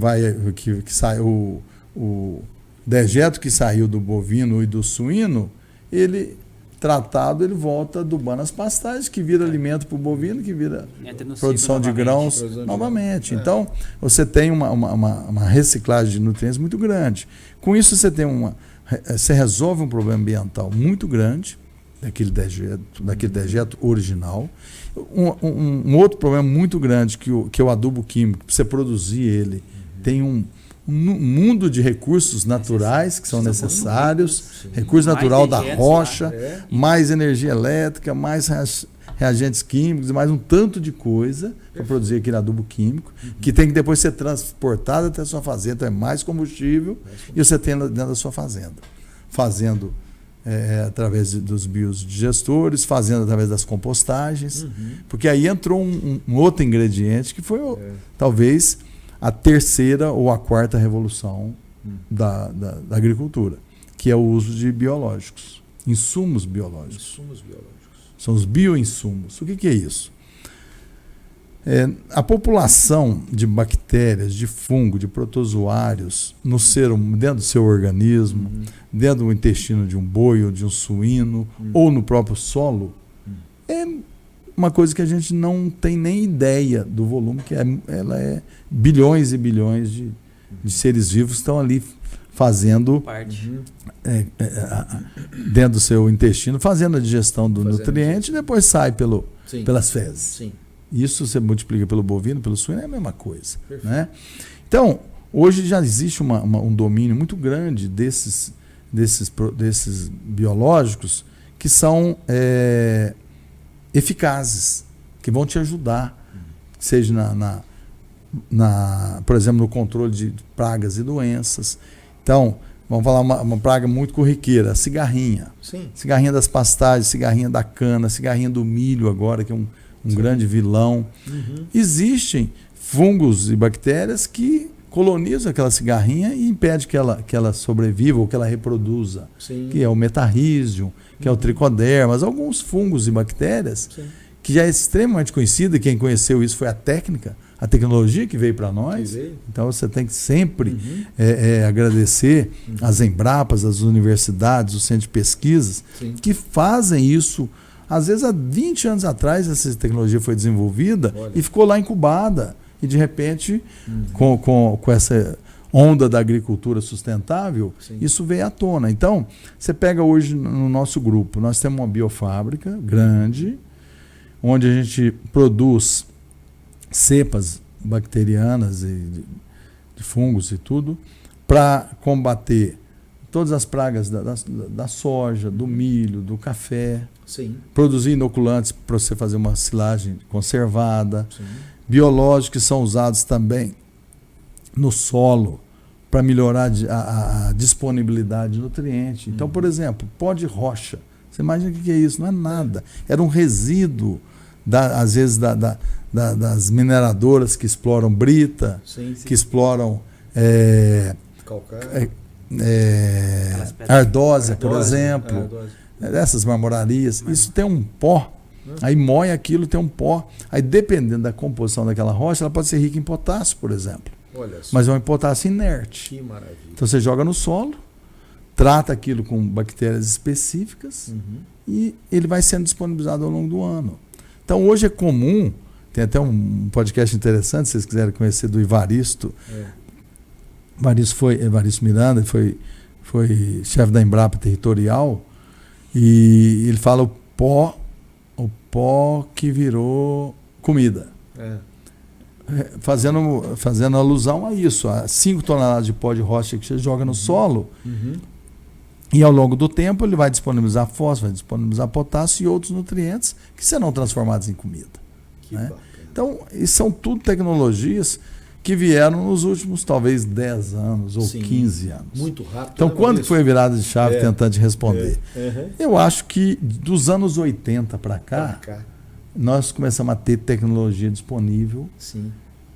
sai, o dejeto que saiu do bovino e do suíno, ele tratado, ele volta adubando as pastagens, que vira alimento para o bovino, que vira Entra no produção ciclo de novamente. grãos Produção de novamente. grãos. Então, você tem uma reciclagem de nutrientes muito grande. Com isso, você resolve um problema ambiental muito grande daquele dejeto original. Um outro problema muito grande que é o adubo químico, para você produzir ele, tem um mundo de recursos naturais que são necessários, recurso Mais natural da dejetos, rocha, É. mais energia elétrica, mais reagentes químicos, mais um tanto de coisa para produzir aquele adubo químico, que tem que depois ser transportado até a sua fazenda. Então é mais combustível e você tem dentro da sua fazenda. Fazendo através dos biodigestores, fazendo através das compostagens, porque aí entrou um outro ingrediente que foi talvez a terceira ou a quarta revolução da agricultura, que é o uso de biológicos, insumos biológicos. Insumos biológicos. São os bioinsumos. O que é isso? A população de bactérias, de fungo, de protozoários dentro do seu organismo, dentro do intestino de um boi ou de um suíno, ou no próprio solo, é uma coisa que a gente não tem nem ideia do volume, que ela é bilhões e bilhões de seres vivos que estão ali fazendo Parte. dentro do seu intestino, fazendo a digestão do Fazendo nutriente e depois sai Sim. pelas fezes. Sim. Isso você multiplica pelo bovino, pelo suíno, é a mesma coisa. Perfeito. Né? Então, hoje já existe um domínio muito grande desses biológicos que são eficazes, que vão te ajudar, seja por exemplo, no controle de pragas e doenças. Então, vamos falar uma praga muito corriqueira, a cigarrinha. Sim. Cigarrinha das pastagens, cigarrinha da cana, cigarrinha do milho agora, que é um grande vilão. Existem fungos e bactérias que colonizam aquela cigarrinha e impede que ela sobreviva ou que ela reproduza. Sim. Que é o metarrísio, que é o tricodermas, alguns fungos e bactérias, Sim. que já é extremamente conhecida. Quem conheceu isso foi a tecnologia que veio para nós. Que veio. Então você tem que sempre agradecer as Embrapas, as universidades, os centros de pesquisas, Sim. que fazem isso. Às vezes há 20 anos atrás essa tecnologia foi desenvolvida. Olha. E ficou lá incubada. E de repente, com essa onda da agricultura sustentável, Sim. isso veio à tona. Então, você pega hoje no nosso grupo, nós temos uma biofábrica grande, onde a gente produz cepas bacterianas e de fungos e tudo, para combater todas as pragas da soja, do milho, do café, Sim. produzir inoculantes para você fazer uma silagem conservada, Sim. biológicos que são usados também no solo para melhorar a disponibilidade de nutriente. Então, por exemplo, pó de rocha. Você imagina o que é isso? Não é nada. Era um resíduo, às vezes, das mineradoras que exploram brita, Sim. que exploram Calcário. ardósia, por exemplo. Ardósia. Dessas marmorarias. Isso tem um pó. Aí moe aquilo, tem um pó. Aí, dependendo da composição daquela rocha, ela pode ser rica em potássio, por exemplo. Olha só. Mas é um potássio inerte. Que maravilha. Então você joga no solo, trata aquilo com bactérias específicas e ele vai sendo disponibilizado ao longo do ano. Então hoje é comum, tem até um podcast interessante, se vocês quiserem conhecer, do Evaristo. Evaristo Miranda, ele foi chefe da Embrapa Territorial, e ele fala o pó que virou comida. Fazendo alusão a isso, a 5 toneladas de pó de rocha que você joga no solo, e ao longo do tempo ele vai disponibilizar fósforo, vai disponibilizar potássio e outros nutrientes que serão transformados em comida. Que Né? bacana. Então, isso são tudo tecnologias que vieram nos últimos, talvez, 10 anos ou Sim. 15 anos. Muito rápido. Então, né, quando Maurício? foi a virada de chave, tentando te responder? Uhum. Eu acho que dos anos 80 para cá, nós começamos a ter tecnologia disponível. Sim.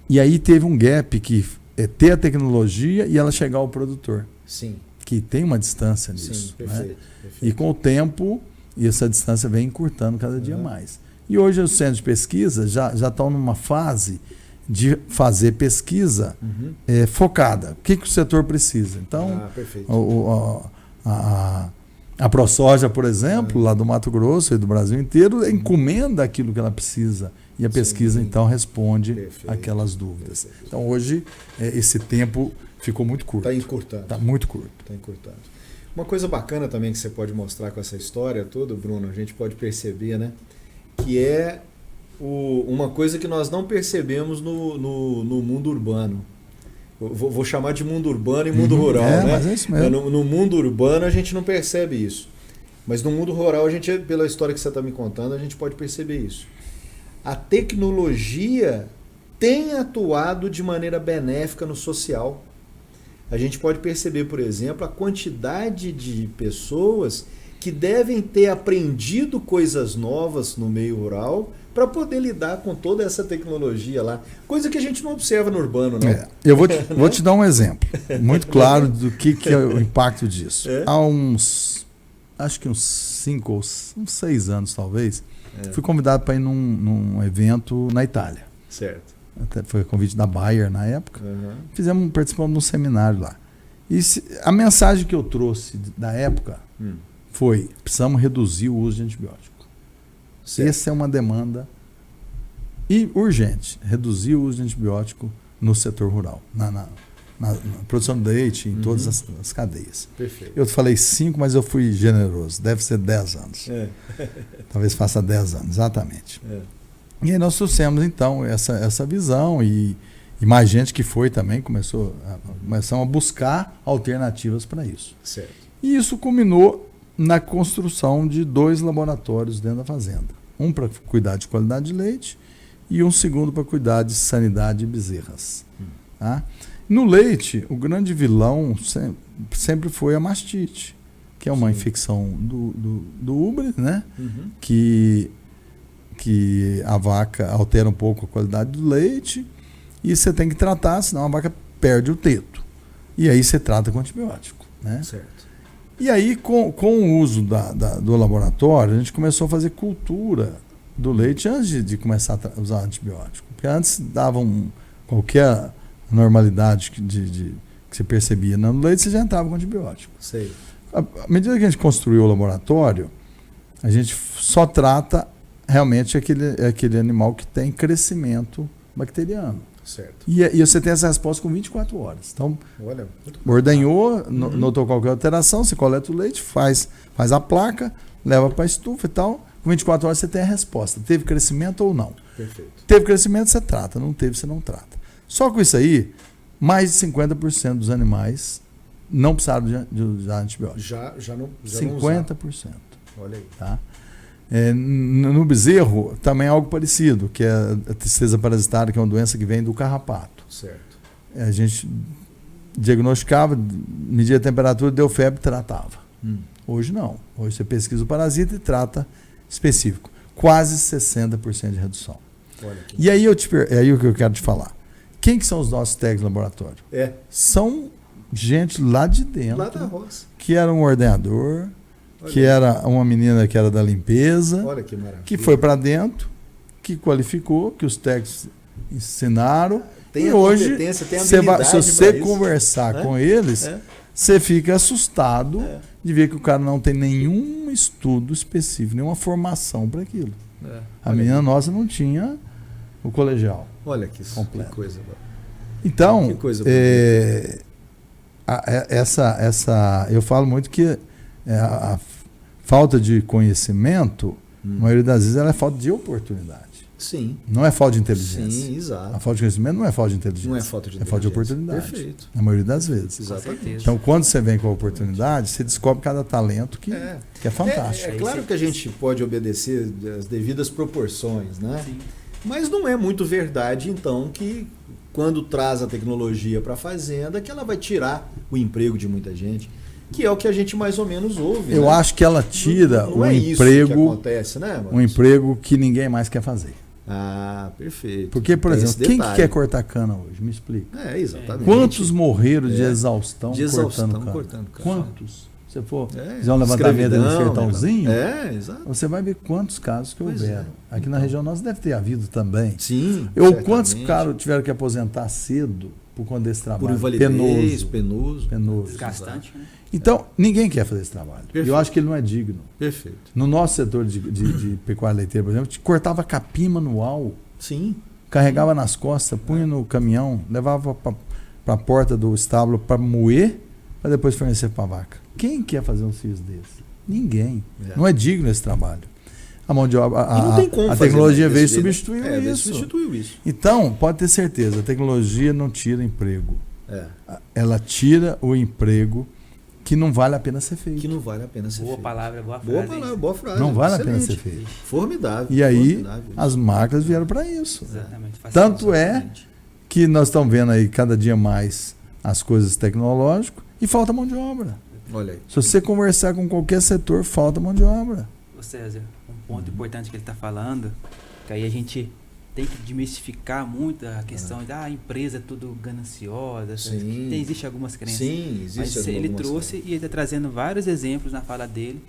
E aí teve um gap que é ter a tecnologia e ela chegar ao produtor, Sim. que tem uma distância Sim. nisso. Perfeito. Né? Perfeito. E com o tempo, essa distância vem encurtando cada dia mais. E hoje os centros de pesquisa já estão numa fase de fazer pesquisa focada. O que o setor precisa? Então, perfeito. a ProSoja, por exemplo, lá do Mato Grosso e do Brasil inteiro, encomenda aquilo que ela precisa. E a pesquisa, então, responde aquelas dúvidas. Perfeito. Então, hoje, esse tempo ficou muito curto. Está encurtando. Está muito curto. Está encurtando. Uma coisa bacana também que você pode mostrar com essa história toda, Bruno, a gente pode perceber, né? Que é uma coisa que nós não percebemos no mundo urbano. Eu vou chamar de mundo urbano e mundo rural, né? Mas é isso mesmo. No mundo urbano a gente não percebe isso. Mas no mundo rural, pela história que você está me contando, a gente pode perceber isso. A tecnologia tem atuado de maneira benéfica no social. A gente pode perceber, por exemplo, a quantidade de pessoas que devem ter aprendido coisas novas no meio rural para poder lidar com toda essa tecnologia lá. Coisa que a gente não observa no urbano, né? Eu vou te dar um exemplo muito claro do que é o impacto disso. Há acho que uns 5 ou 6 anos, talvez, fui convidado para ir num evento na Itália. Certo. Até foi convite da Bayer na época. Participamos de um seminário lá. E a mensagem que eu trouxe da época foi: precisamos reduzir o uso de antibiótico. Certo. Essa é uma demanda urgente, reduzir o uso de antibiótico no setor rural, na produção de leite, em todas as cadeias. Perfeito. Eu falei 5, mas eu fui generoso, deve ser 10 anos. Talvez faça 10 anos, exatamente. E aí nós trouxemos então essa visão e mais gente que foi também, começamos a buscar alternativas para isso. Certo. E isso culminou na construção de 2 laboratórios dentro da fazenda. Um para cuidar de qualidade de leite e um segundo para cuidar de sanidade de bezerras. Tá? No leite, o grande vilão sempre foi a mastite, que é uma infecção do úbere, né? Que a vaca altera um pouco a qualidade do leite e você tem que tratar, senão a vaca perde o teto. E aí você trata com antibiótico, né? Certo. E aí, com o uso do laboratório, a gente começou a fazer cultura do leite antes de começar a usar antibiótico. Porque antes davam qualquer normalidade que você percebia no leite, você já entrava com antibiótico. Sei. À medida que a gente construiu o laboratório, a gente só trata realmente aquele animal que tem crescimento bacteriano. Certo. E você tem essa resposta com 24 horas. Então, Olha, muito ordenhou, notou qualquer alteração, você coleta o leite, faz a placa, leva para a estufa e tal. Com 24 horas você tem a resposta. Teve crescimento ou não? perfeito. Teve crescimento, você trata. Não teve, você não trata. Só com isso aí, mais de 50% dos animais não precisaram de usar antibiótico. Já não 50%. Olha aí. Tá? No bezerro, também é algo parecido, que é a tristeza parasitária, que é uma doença que vem do carrapato. Certo. A gente diagnosticava, media a temperatura, deu febre, tratava. Hoje não. Hoje você pesquisa o parasita e trata específico. Quase 60% de redução. Olha aqui. E aí é aí o que eu quero te falar. Quem que são os nossos técnicos de laboratório? São gente lá de dentro, Lá da roça. que era um ordenador, que era uma menina que era da limpeza, Olha que maravilha. que foi para dentro, que qualificou, que os técnicos ensinaram. Tem e a hoje, competência, tem a se habilidade você pra isso. conversar com eles, você fica assustado de ver que o cara não tem nenhum estudo específico, nenhuma formação para aquilo. A menina nossa não tinha o colegial. Olha que completo. Que coisa. Então, Que coisa eu falo muito que a falta de conhecimento, a maioria das vezes, ela é falta de oportunidade. Sim. Não é falta de inteligência. Sim, exato. A falta de conhecimento não é falta de inteligência. Não é falta de É falta de inteligência. oportunidade. Perfeito. Na maioria das vezes. Exatamente. Então, quando você vem com a oportunidade, você descobre cada talento que é fantástico. É claro que a gente pode obedecer as devidas proporções, né? Sim. Mas não é muito verdade, então, que quando traz a tecnologia para a fazenda, que ela vai tirar o emprego de muita gente, que é o que a gente mais ou menos ouve. Eu né? acho que ela tira não um é isso que emprego, acontece, né, Maurício? um emprego que ninguém mais quer fazer. Ah, perfeito. Porque, por Tem exemplo, esse quem que detalhe. quer cortar cana hoje? Me explica. Exatamente. Quantos morreram de exaustão, De exaustão cortando cana? Quantos? Se for É, fizer um levantamento no escravidão, sertãozinho, exato. você vai ver quantos casos que Pois houveram. é. Aqui na região nossa deve ter havido também. Sim. Ou certamente. quantos caras tiveram que aposentar cedo por conta desse Por trabalho invalidez, penoso. Desgastante, né? Então, ninguém quer fazer esse trabalho. Perfeito. Eu acho que ele não é digno. Perfeito. No nosso setor de pecuária leiteira, por exemplo, te cortava capim manual, Sim. carregava nas costas, punha no caminhão, levava para a porta do estábulo para moer, para depois fornecer para a vaca. Quem quer fazer um serviço desse? Ninguém. Não é digno esse trabalho. A mão de obra, a tecnologia veio e substituiu isso. Então, pode ter certeza, a tecnologia não tira emprego. Ela tira o emprego que não vale a pena ser feito. Que não vale a pena ser Boa feito. palavra, boa Boa frase. palavra, boa frase. Não vale a Excelente. pena ser feito. Formidável. E aí, formidável. as marcas vieram para isso. Exatamente. Tanto é que nós estamos vendo aí cada dia mais as coisas tecnológicas e falta mão de obra. Olha aí. Se você conversar com qualquer setor, falta mão de obra. Ô César, um ponto importante que ele está falando, que aí a gente tem que desmistificar muito a questão da empresa é tudo gananciosa. Sim. Existe algumas crenças. Sim, Mas existe ele algumas trouxe e ele está trazendo vários exemplos na fala dele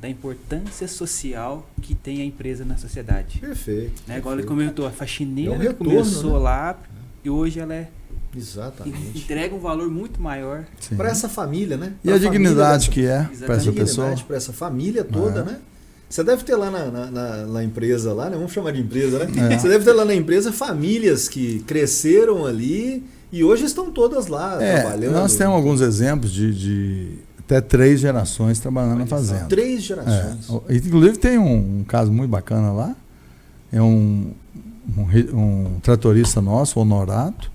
da importância social que tem a empresa na sociedade. Perfeito. Né? Igual ele perfeito. comentou, a faxineira É um que retorno, começou né? lá e hoje ela Exatamente. entrega um valor muito maior. Sim. Para essa família, né? E a dignidade que é Exatamente. para essa pessoa. Dignidade para essa família toda, né? Você deve ter lá na empresa, lá, né? Vamos chamar de empresa, né? Você deve ter lá na empresa famílias que cresceram ali e hoje estão todas lá trabalhando. Nós temos alguns exemplos de até 3 gerações trabalhando na fazenda. 3 gerações. Inclusive tem um caso muito bacana lá. É um tratorista nosso, Honorato.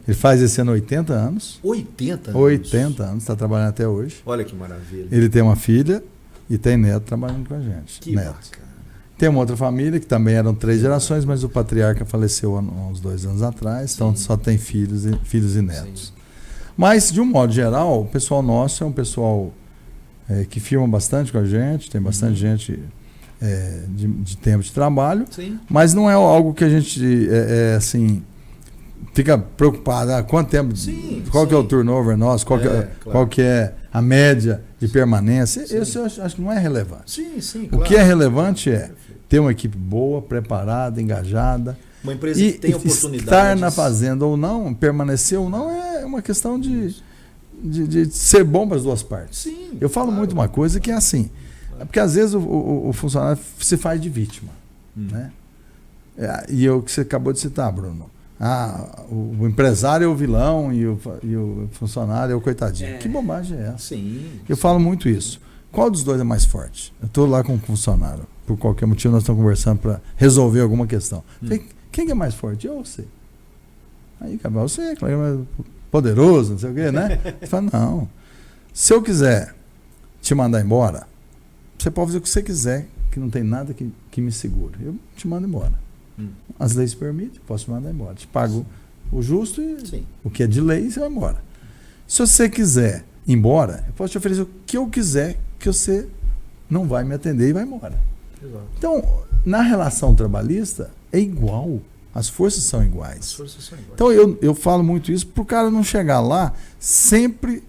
Ele faz esse ano 80 anos. 80 anos? 80 anos, está trabalhando até hoje. Olha que maravilha. Ele tem uma filha e tem neto trabalhando com a gente. Que neto. bacana. Tem uma outra família que também eram 3 gerações, mas o patriarca faleceu há uns 2 anos atrás, então só tem filhos e netos. Sim. Mas, de um modo geral, o pessoal nosso é um pessoal que firma bastante com a gente, tem bastante gente de tempo de trabalho, Sim. mas não é algo que a gente, assim, fica preocupado, quanto tempo, Sim, qual que é o sim. turnover nosso, qual, Claro. qual que é a média de permanência. Isso eu acho que não é relevante. Sim, sim, O claro. que é relevante é ter uma equipe boa, preparada, engajada. Uma empresa E que tem estar oportunidades. na fazenda ou não, permanecer ou não, é uma questão de ser bom para as duas partes. Sim. Eu falo muito uma coisa que é assim, porque às vezes o funcionário se faz de vítima. Né? E o que você acabou de citar, Bruno. O empresário é o vilão e o funcionário é o coitadinho. Que bobagem é essa? Sim. Eu falo muito isso. Qual dos dois é mais forte? Eu estou lá com o funcionário. Por qualquer motivo, nós estamos conversando para resolver alguma questão. Falei, quem é mais forte? Eu ou você? Aí, Cabral, você, claro, é mais poderoso, não sei o quê, né? Ele fala, não. Se eu quiser te mandar embora, você pode fazer o que você quiser, que não tem nada que me segure. Eu te mando embora. As leis permitem, eu posso te mandar embora. Te pago o justo e o que é de lei, você vai embora. Se você quiser ir embora, eu posso te oferecer o que eu quiser, que você não vai me atender e vai embora. Exato. Então, na relação trabalhista, é igual. As forças são iguais. As forças são iguais. Então, eu falo muito isso para o cara não chegar lá sempre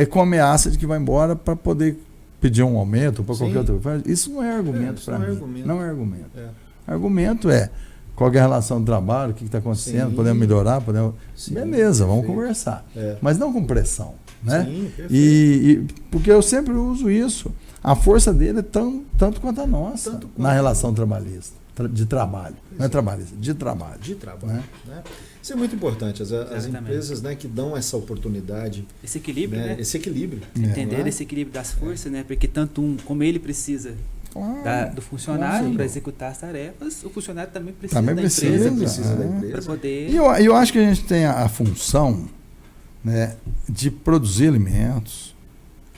com ameaça de que vai embora para poder pedir um aumento ou para qualquer outra coisa. Isso não é argumento para mim. Não é argumento. Argumento é qual é a relação do trabalho, o que está acontecendo, podemos melhorar, podemos... Beleza, vamos conversar. Mas não com pressão. Né? Sim, e porque eu sempre uso isso. A força dele é tanto quanto a nossa na relação trabalhista, de trabalho. Não é trabalhista, de trabalho. De trabalho. Né? Isso é muito importante. As empresas, né, que dão essa oportunidade. Esse equilíbrio, né? Esse equilíbrio. Entender esse equilíbrio das forças, né? Porque tanto como ele precisa do funcionário para executar as tarefas, o funcionário também precisa da empresa. Para poder... E eu acho que a gente tem a função, né, de produzir alimentos,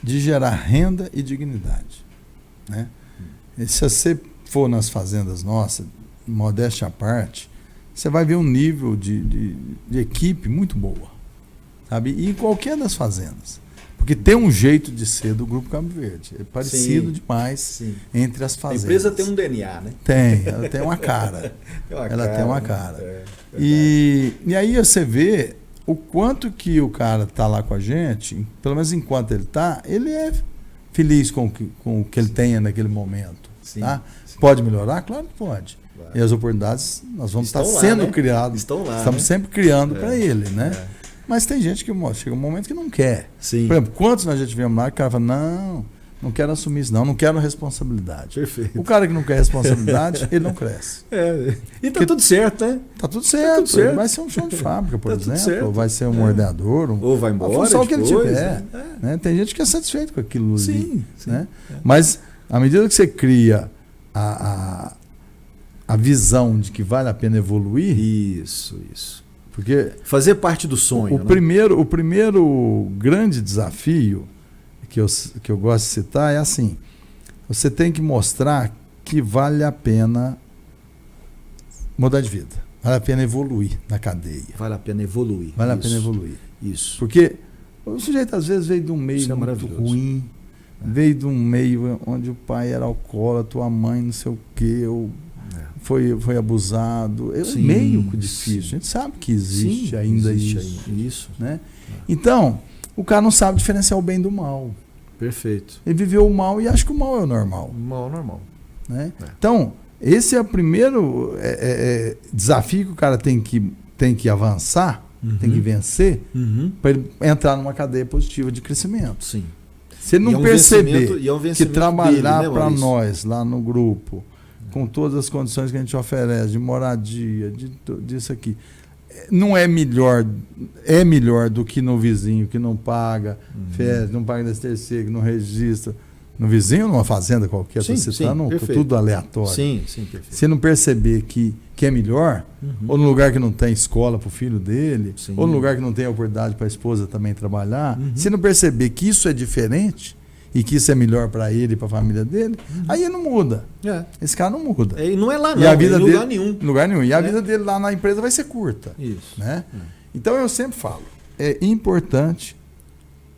de gerar renda e dignidade. Né? E se você for nas fazendas nossas, modéstia à parte, você vai ver um nível de equipe muito boa. Sabe? E em qualquer das fazendas. Porque tem um jeito de ser do Grupo Cabo Verde. É parecido demais entre as fazendas. A empresa tem um DNA, né? Tem, ela tem uma cara. Tem uma cara. E aí você vê o quanto que o cara está lá com a gente, pelo menos enquanto ele está, ele é feliz com o que ele tenha naquele momento. Tá? Pode melhorar? Claro que pode. E as oportunidades nós vamos estar sendo criadas. Estamos sempre criando para ele, né? Mas tem gente que chega um momento que não quer. Por exemplo, quantos nós já tivemos lá que o cara fala, não quero assumir isso, não quero responsabilidade. Perfeito. O cara que não quer responsabilidade, ele não cresce. E tá tudo certo, né? Tá tudo certo. Ele vai ser um chão de fábrica, por exemplo, ou vai ser um ordenador, ou vai embora, a função que ele tiver. Né? Tem gente que é satisfeito com aquilo ali. Né? Mas, à medida que você cria a visão de que vale a pena evoluir... Isso. Porque fazer parte do sonho. O primeiro grande desafio que eu gosto de citar é assim: você tem que mostrar que vale a pena mudar de vida, vale a pena evoluir na cadeia. Vale a pena evoluir. Vale a pena evoluir. Isso. Porque o sujeito às vezes veio de um meio muito ruim, veio de um meio onde o pai era alcoólatra, a mãe não sei o quê, foi abusado. É meio difícil. A gente sabe que existe ainda isso. Né? Então, o cara não sabe diferenciar o bem do mal. Perfeito. Ele viveu o mal e acha que o mal é o normal. O mal é o normal. Né? Então, esse é o primeiro desafio que o cara tem que avançar, tem que vencer, para ele entrar numa cadeia positiva de crescimento. Sim. Se ele não perceber que trabalhar para nós lá no grupo, com todas as condições que a gente oferece, de moradia, disso aqui, não é melhor do que no vizinho que não paga férias, não paga DSTC, que não registra. No vizinho, numa fazenda qualquer, estou citando, tudo aleatório. Perfeito. Se não perceber que é melhor, ou no lugar que não tem escola para o filho dele, ou no lugar que não tem oportunidade para a esposa também trabalhar, se não perceber que isso é diferente, e que isso é melhor para ele e para a família dele, aí ele não muda. Esse cara não muda. E não é lá não, a vida em dele, lugar nenhum. Lugar nenhum. E a vida dele lá na empresa vai ser curta. Isso. Né? Então eu sempre falo, é importante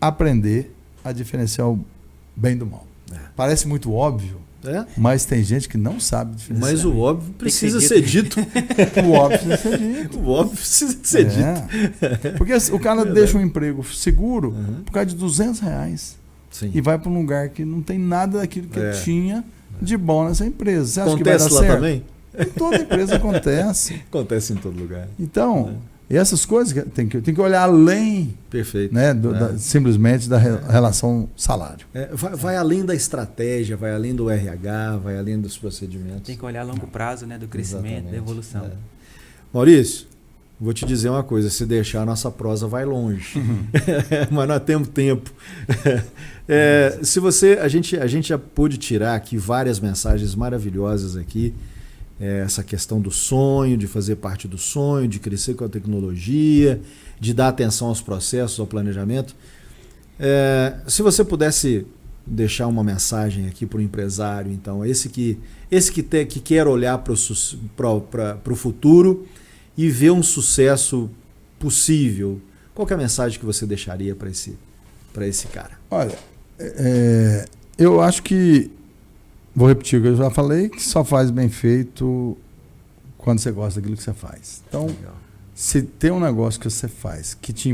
aprender a diferenciar o bem do mal. Parece muito óbvio, É? Mas tem gente que não sabe diferenciar. Mas o óbvio precisa ser ser dito. O óbvio precisa ser dito. O óbvio precisa ser dito. Porque o cara deixa um emprego seguro por causa de R$200 Sim. e vai para um lugar que não tem nada daquilo que ele tinha de bom nessa empresa. Você acha Acontece que vai lá dar certo? também? Em toda empresa acontece. Acontece em todo lugar. Então, essas coisas tem que olhar além, Perfeito. né, simplesmente da relação salário. Vai além da estratégia, vai além do RH, vai além dos procedimentos. Tem que olhar a longo prazo, né, do crescimento, Exatamente. da evolução. Maurício, vou te dizer uma coisa, se deixar a nossa prosa vai longe. Mas nós temos tempo. Se você, a gente já pôde tirar aqui várias mensagens maravilhosas aqui. Essa questão do sonho, de fazer parte do sonho, de crescer com a tecnologia, de dar atenção aos processos, ao planejamento. Se você pudesse deixar uma mensagem aqui para o empresário, então, esse que quer olhar para o futuro e ver um sucesso possível, qual que é a mensagem que você deixaria para esse cara? Olha, eu acho que, vou repetir o que eu já falei, que só faz bem feito quando você gosta daquilo que você faz. Então, se tem um negócio que você faz que te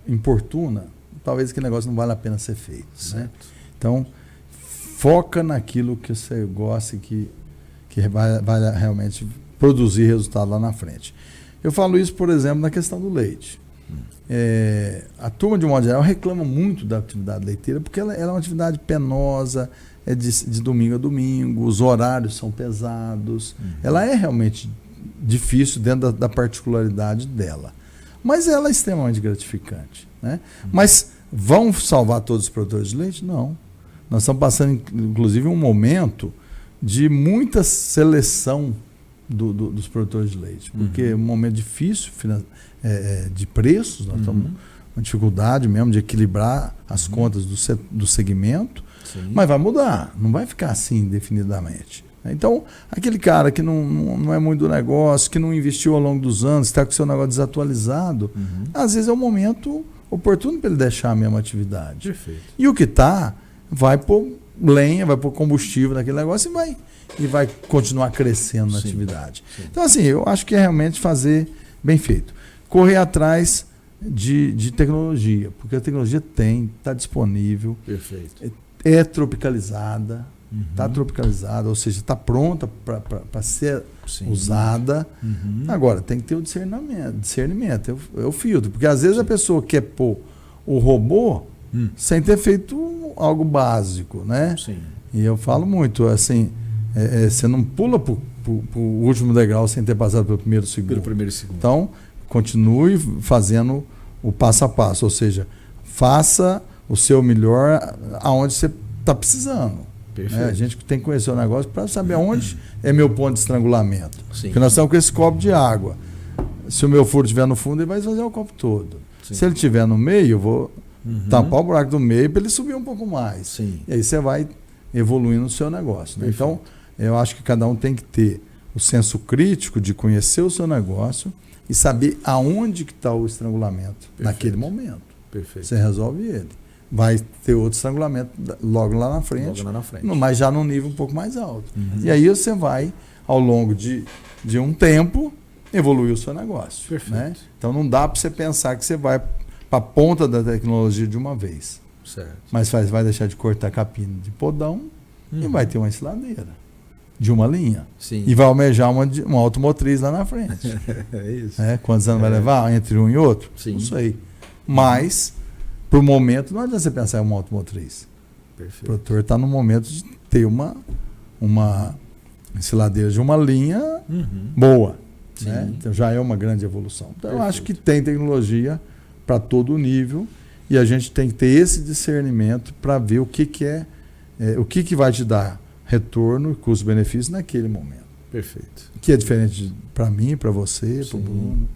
importuna, talvez aquele negócio não vale a pena ser feito. Né? Então, foca naquilo que você gosta e que vai realmente produzir resultado lá na frente. Eu falo isso, por exemplo, na questão do leite. A turma, de um modo geral, reclama muito da atividade leiteira porque ela é uma atividade penosa, de domingo a domingo, os horários são pesados. Ela é realmente difícil dentro da particularidade dela. Mas ela é extremamente gratificante. Né? Mas vão salvar todos os produtores de leite? Não. Nós estamos passando, inclusive, um momento de muita seleção dos produtores de leite. Porque é um momento difícil de preços, nós estamos com dificuldade mesmo de equilibrar as contas do segmento. Sim. Mas vai mudar, não vai ficar assim indefinidamente. Então, aquele cara que não é muito do negócio, que não investiu ao longo dos anos, está com o seu negócio desatualizado, às vezes é um momento oportuno para ele deixar a mesma atividade. Perfeito. E o que está, vai pôr lenha, vai pôr combustível naquele negócio e vai continuar crescendo na atividade. Sim. Então, assim, eu acho que é realmente fazer bem feito. Correr atrás de tecnologia, porque a tecnologia está disponível. Perfeito. É tropicalizada, está tropicalizada, ou seja, está pronta para ser usada. Agora, tem que ter o discernimento, é o filtro. Porque às vezes a pessoa quer pôr o robô sem ter feito algo básico, né? Sim. E eu falo muito, assim, você não pula para o último degrau sem ter passado pelo primeiro e segundo. Então, continue fazendo o passo a passo, ou seja, faça o seu melhor aonde você está precisando. Perfeito. A gente tem que conhecer o negócio para saber aonde é meu ponto de estrangulamento. Sim. Porque nós estamos com esse copo de água. Se o meu furo estiver no fundo, ele vai esvaziar o copo todo. Sim. Se ele estiver no meio, eu vou tampar o buraco do meio para ele subir um pouco mais. Sim. E aí você vai evoluindo no seu negócio. Né? Então, eu acho que cada um tem que ter o senso crítico de conhecer o seu negócio e saber aonde que está o estrangulamento naquele momento. Perfeito. Você resolve ele. Vai ter outro estrangulamento logo lá na frente, mas já num nível um pouco mais alto. E aí você vai, ao longo de um tempo, evoluir o seu negócio. Perfeito. Né? Então não dá para você pensar que você vai para a ponta da tecnologia de uma vez. Certo. Mas vai deixar de cortar capim de podão e vai ter uma ensiladeira de uma linha. Sim. E vai almejar uma automotriz lá na frente. É isso. Quantos anos vai levar entre um e outro? Sim. Não sei. Mas, por momento, não adianta você pensar em uma automotriz. Perfeito. O produtor está no momento de ter uma ensiladeira de uma linha boa. Né? Então já é uma grande evolução. Então eu acho que tem tecnologia para todo nível e a gente tem que ter esse discernimento para ver o que vai te dar retorno e custo-benefício naquele momento. Perfeito. Que é diferente para mim, para você, para o Bruno.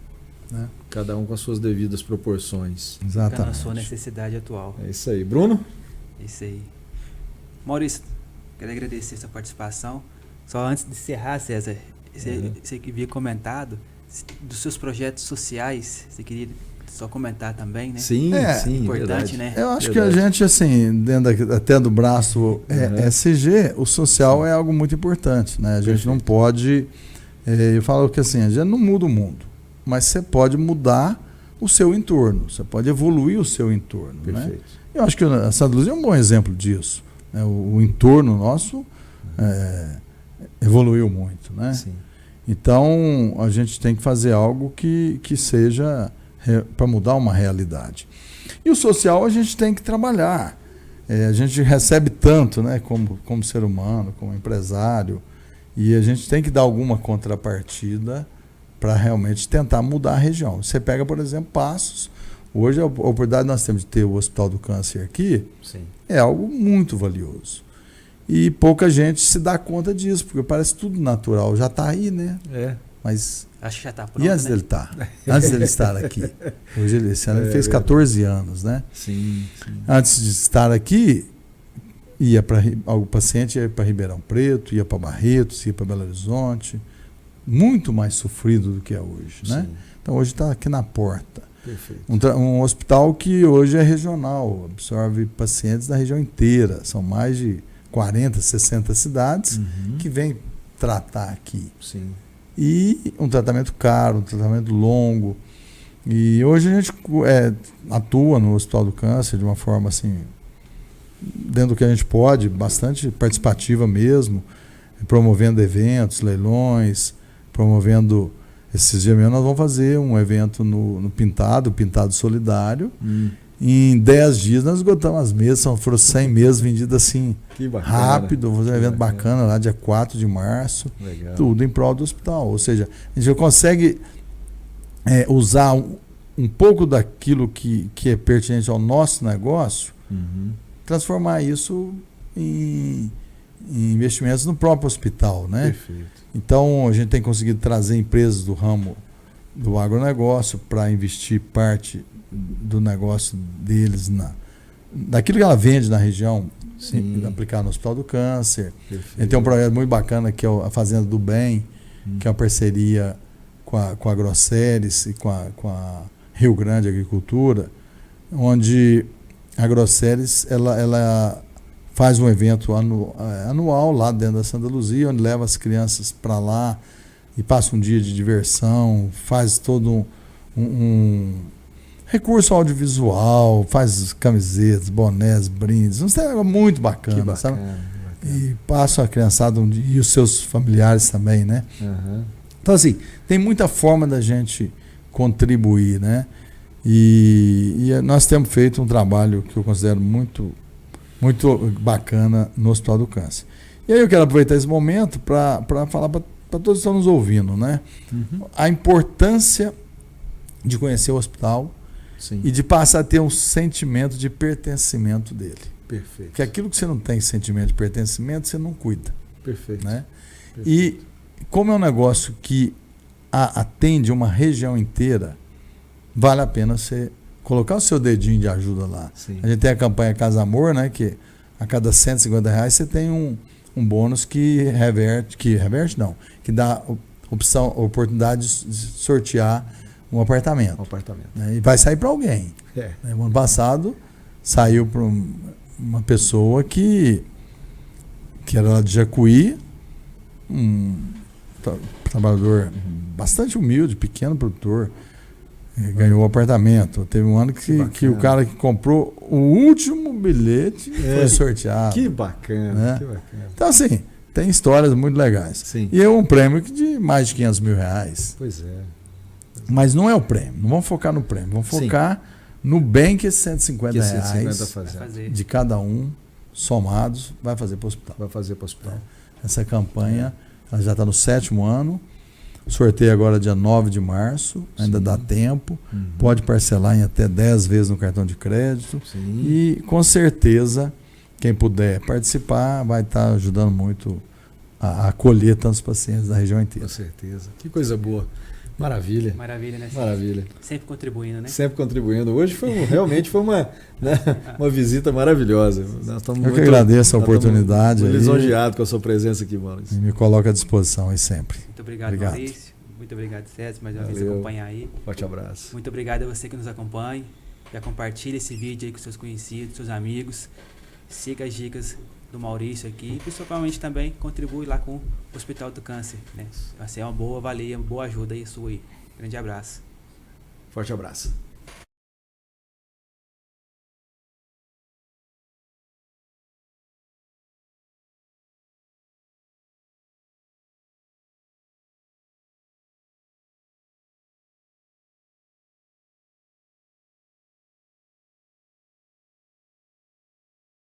Né? Cada um com as suas devidas proporções. Exatamente. Na sua necessidade atual. É isso aí. Bruno? Isso aí. Maurício, quero agradecer essa participação. Só antes de encerrar, César, você que havia comentado dos seus projetos sociais, você queria só comentar também, né? Sim, sim. Importante, verdade. né? Eu acho que a gente, assim, dentro até do braço SG, o social é algo muito importante, né? A gente não pode... eu falo que assim, a gente não muda o mundo, mas você pode mudar o seu entorno, você pode evoluir o seu entorno, né? Perfeito. Eu acho que a Santa Luzia é um bom exemplo disso, né? O entorno nosso evoluiu muito, né? Sim. Então, a gente tem que fazer algo que seja para mudar uma realidade. E o social a gente tem que trabalhar. A gente recebe tanto, né, como ser humano, como empresário, e a gente tem que dar alguma contrapartida para realmente tentar mudar a região. Você pega, por exemplo, Passos. Hoje, a oportunidade que nós temos de ter o Hospital do Câncer aqui Sim. é algo muito valioso. E pouca gente se dá conta disso, porque parece tudo natural. Já está aí, né? Mas Acho que já está pronto, e antes né? dele antes dele estar aqui? Hoje esse ano ele fez 14 anos, né? Sim. Antes de estar aqui, o paciente ia para Ribeirão Preto, ia para Barretos, ia para Belo Horizonte. Muito mais sofrido do que é hoje, né? Sim. Então hoje está aqui na porta. Perfeito. Um hospital que hoje é regional, absorve pacientes da região inteira. São mais de 40, 60 cidades que vêm tratar aqui. Sim. E um tratamento caro, um tratamento longo. E hoje a gente atua no Hospital do Câncer de uma forma assim, dentro do que a gente pode, bastante participativa mesmo, promovendo eventos, leilões, promovendo... Esses dias mesmo nós vamos fazer um evento no Pintado Solidário. Em 10 dias nós esgotamos as mesas, foram 100 mesas vendidas assim, Que bacana. rápido. Vamos fazer um evento bacana lá, dia 4 de março. Legal. Tudo em prol do hospital. Ou seja, a gente consegue usar um pouco daquilo que é pertinente ao nosso negócio, transformar isso em investimentos no próprio hospital, né? Perfeito. Então, a gente tem conseguido trazer empresas do ramo do agronegócio para investir parte do negócio deles daquilo que ela vende na região, aplicar no Hospital do Câncer. Perfeito. A gente tem um projeto muito bacana que é a Fazenda do Bem, que é uma parceria com a Grosseries e com a Rio Grande Agricultura, onde a Grosseries ela faz um evento anual lá dentro da Santa Luzia, onde leva as crianças para lá e passa um dia de diversão, faz todo um recurso audiovisual, faz camisetas, bonés, brindes, um negócio muito bacana, sabe? E passa a criançada e os seus familiares também, né? Então, assim, tem muita forma da gente contribuir, né? E nós temos feito um trabalho que eu considero muito bacana no Hospital do Câncer. E aí eu quero aproveitar esse momento para falar para todos que estão nos ouvindo, né? A importância de conhecer o hospital e de passar a ter um sentimento de pertencimento dele. Perfeito. Porque aquilo que você não tem sentimento de pertencimento, você não cuida. Perfeito. Né? Perfeito. E como é um negócio que atende uma região inteira, vale a pena você colocar o seu dedinho de ajuda lá. Sim. A gente tem a campanha Casa Amor, né, que a cada R$150 você tem um bônus que dá oportunidade de sortear um apartamento. Né, e vai sair para alguém. Né, o ano passado saiu para uma pessoa que era lá de Jacuí, um trabalhador bastante humilde, pequeno produtor, ganhou o apartamento. Teve um ano que o cara que comprou o último bilhete foi sorteado. Que bacana, né? Que bacana. Então, assim, tem histórias muito legais. Sim. E é um prêmio de mais de R$500 mil. Pois é. Mas não é o prêmio. Não vamos focar no prêmio. Vamos focar no bem que esses R$150 fazer. de cada um, somados, vai fazer para o hospital. Vai fazer para o hospital. Essa campanha ela já está no 7º ano. Sorteio agora dia 9 de março, ainda dá tempo. Pode parcelar em até 10 vezes no cartão de crédito. Sim. E com certeza, quem puder participar vai estar ajudando muito a acolher tantos pacientes da região inteira. Com certeza. Que coisa boa. Maravilha. Maravilha, né? Maravilha. Sempre contribuindo, né? Sempre contribuindo. Hoje realmente foi uma visita maravilhosa. Eu que agradeço a oportunidade. Muito lisonjeado com a sua presença aqui, Maurício. E me coloco à disposição aí sempre. Muito obrigado. Maurício. Muito obrigado, César, mais uma vez Valeu. acompanhar aí. Forte abraço. Muito obrigado a você que nos acompanha. Já compartilha esse vídeo aí com seus conhecidos, seus amigos. Siga as dicas do Maurício aqui e principalmente também contribui lá com o Hospital do Câncer, né? Vai ser uma boa valia, uma boa ajuda aí sua aí. Grande abraço. Forte abraço.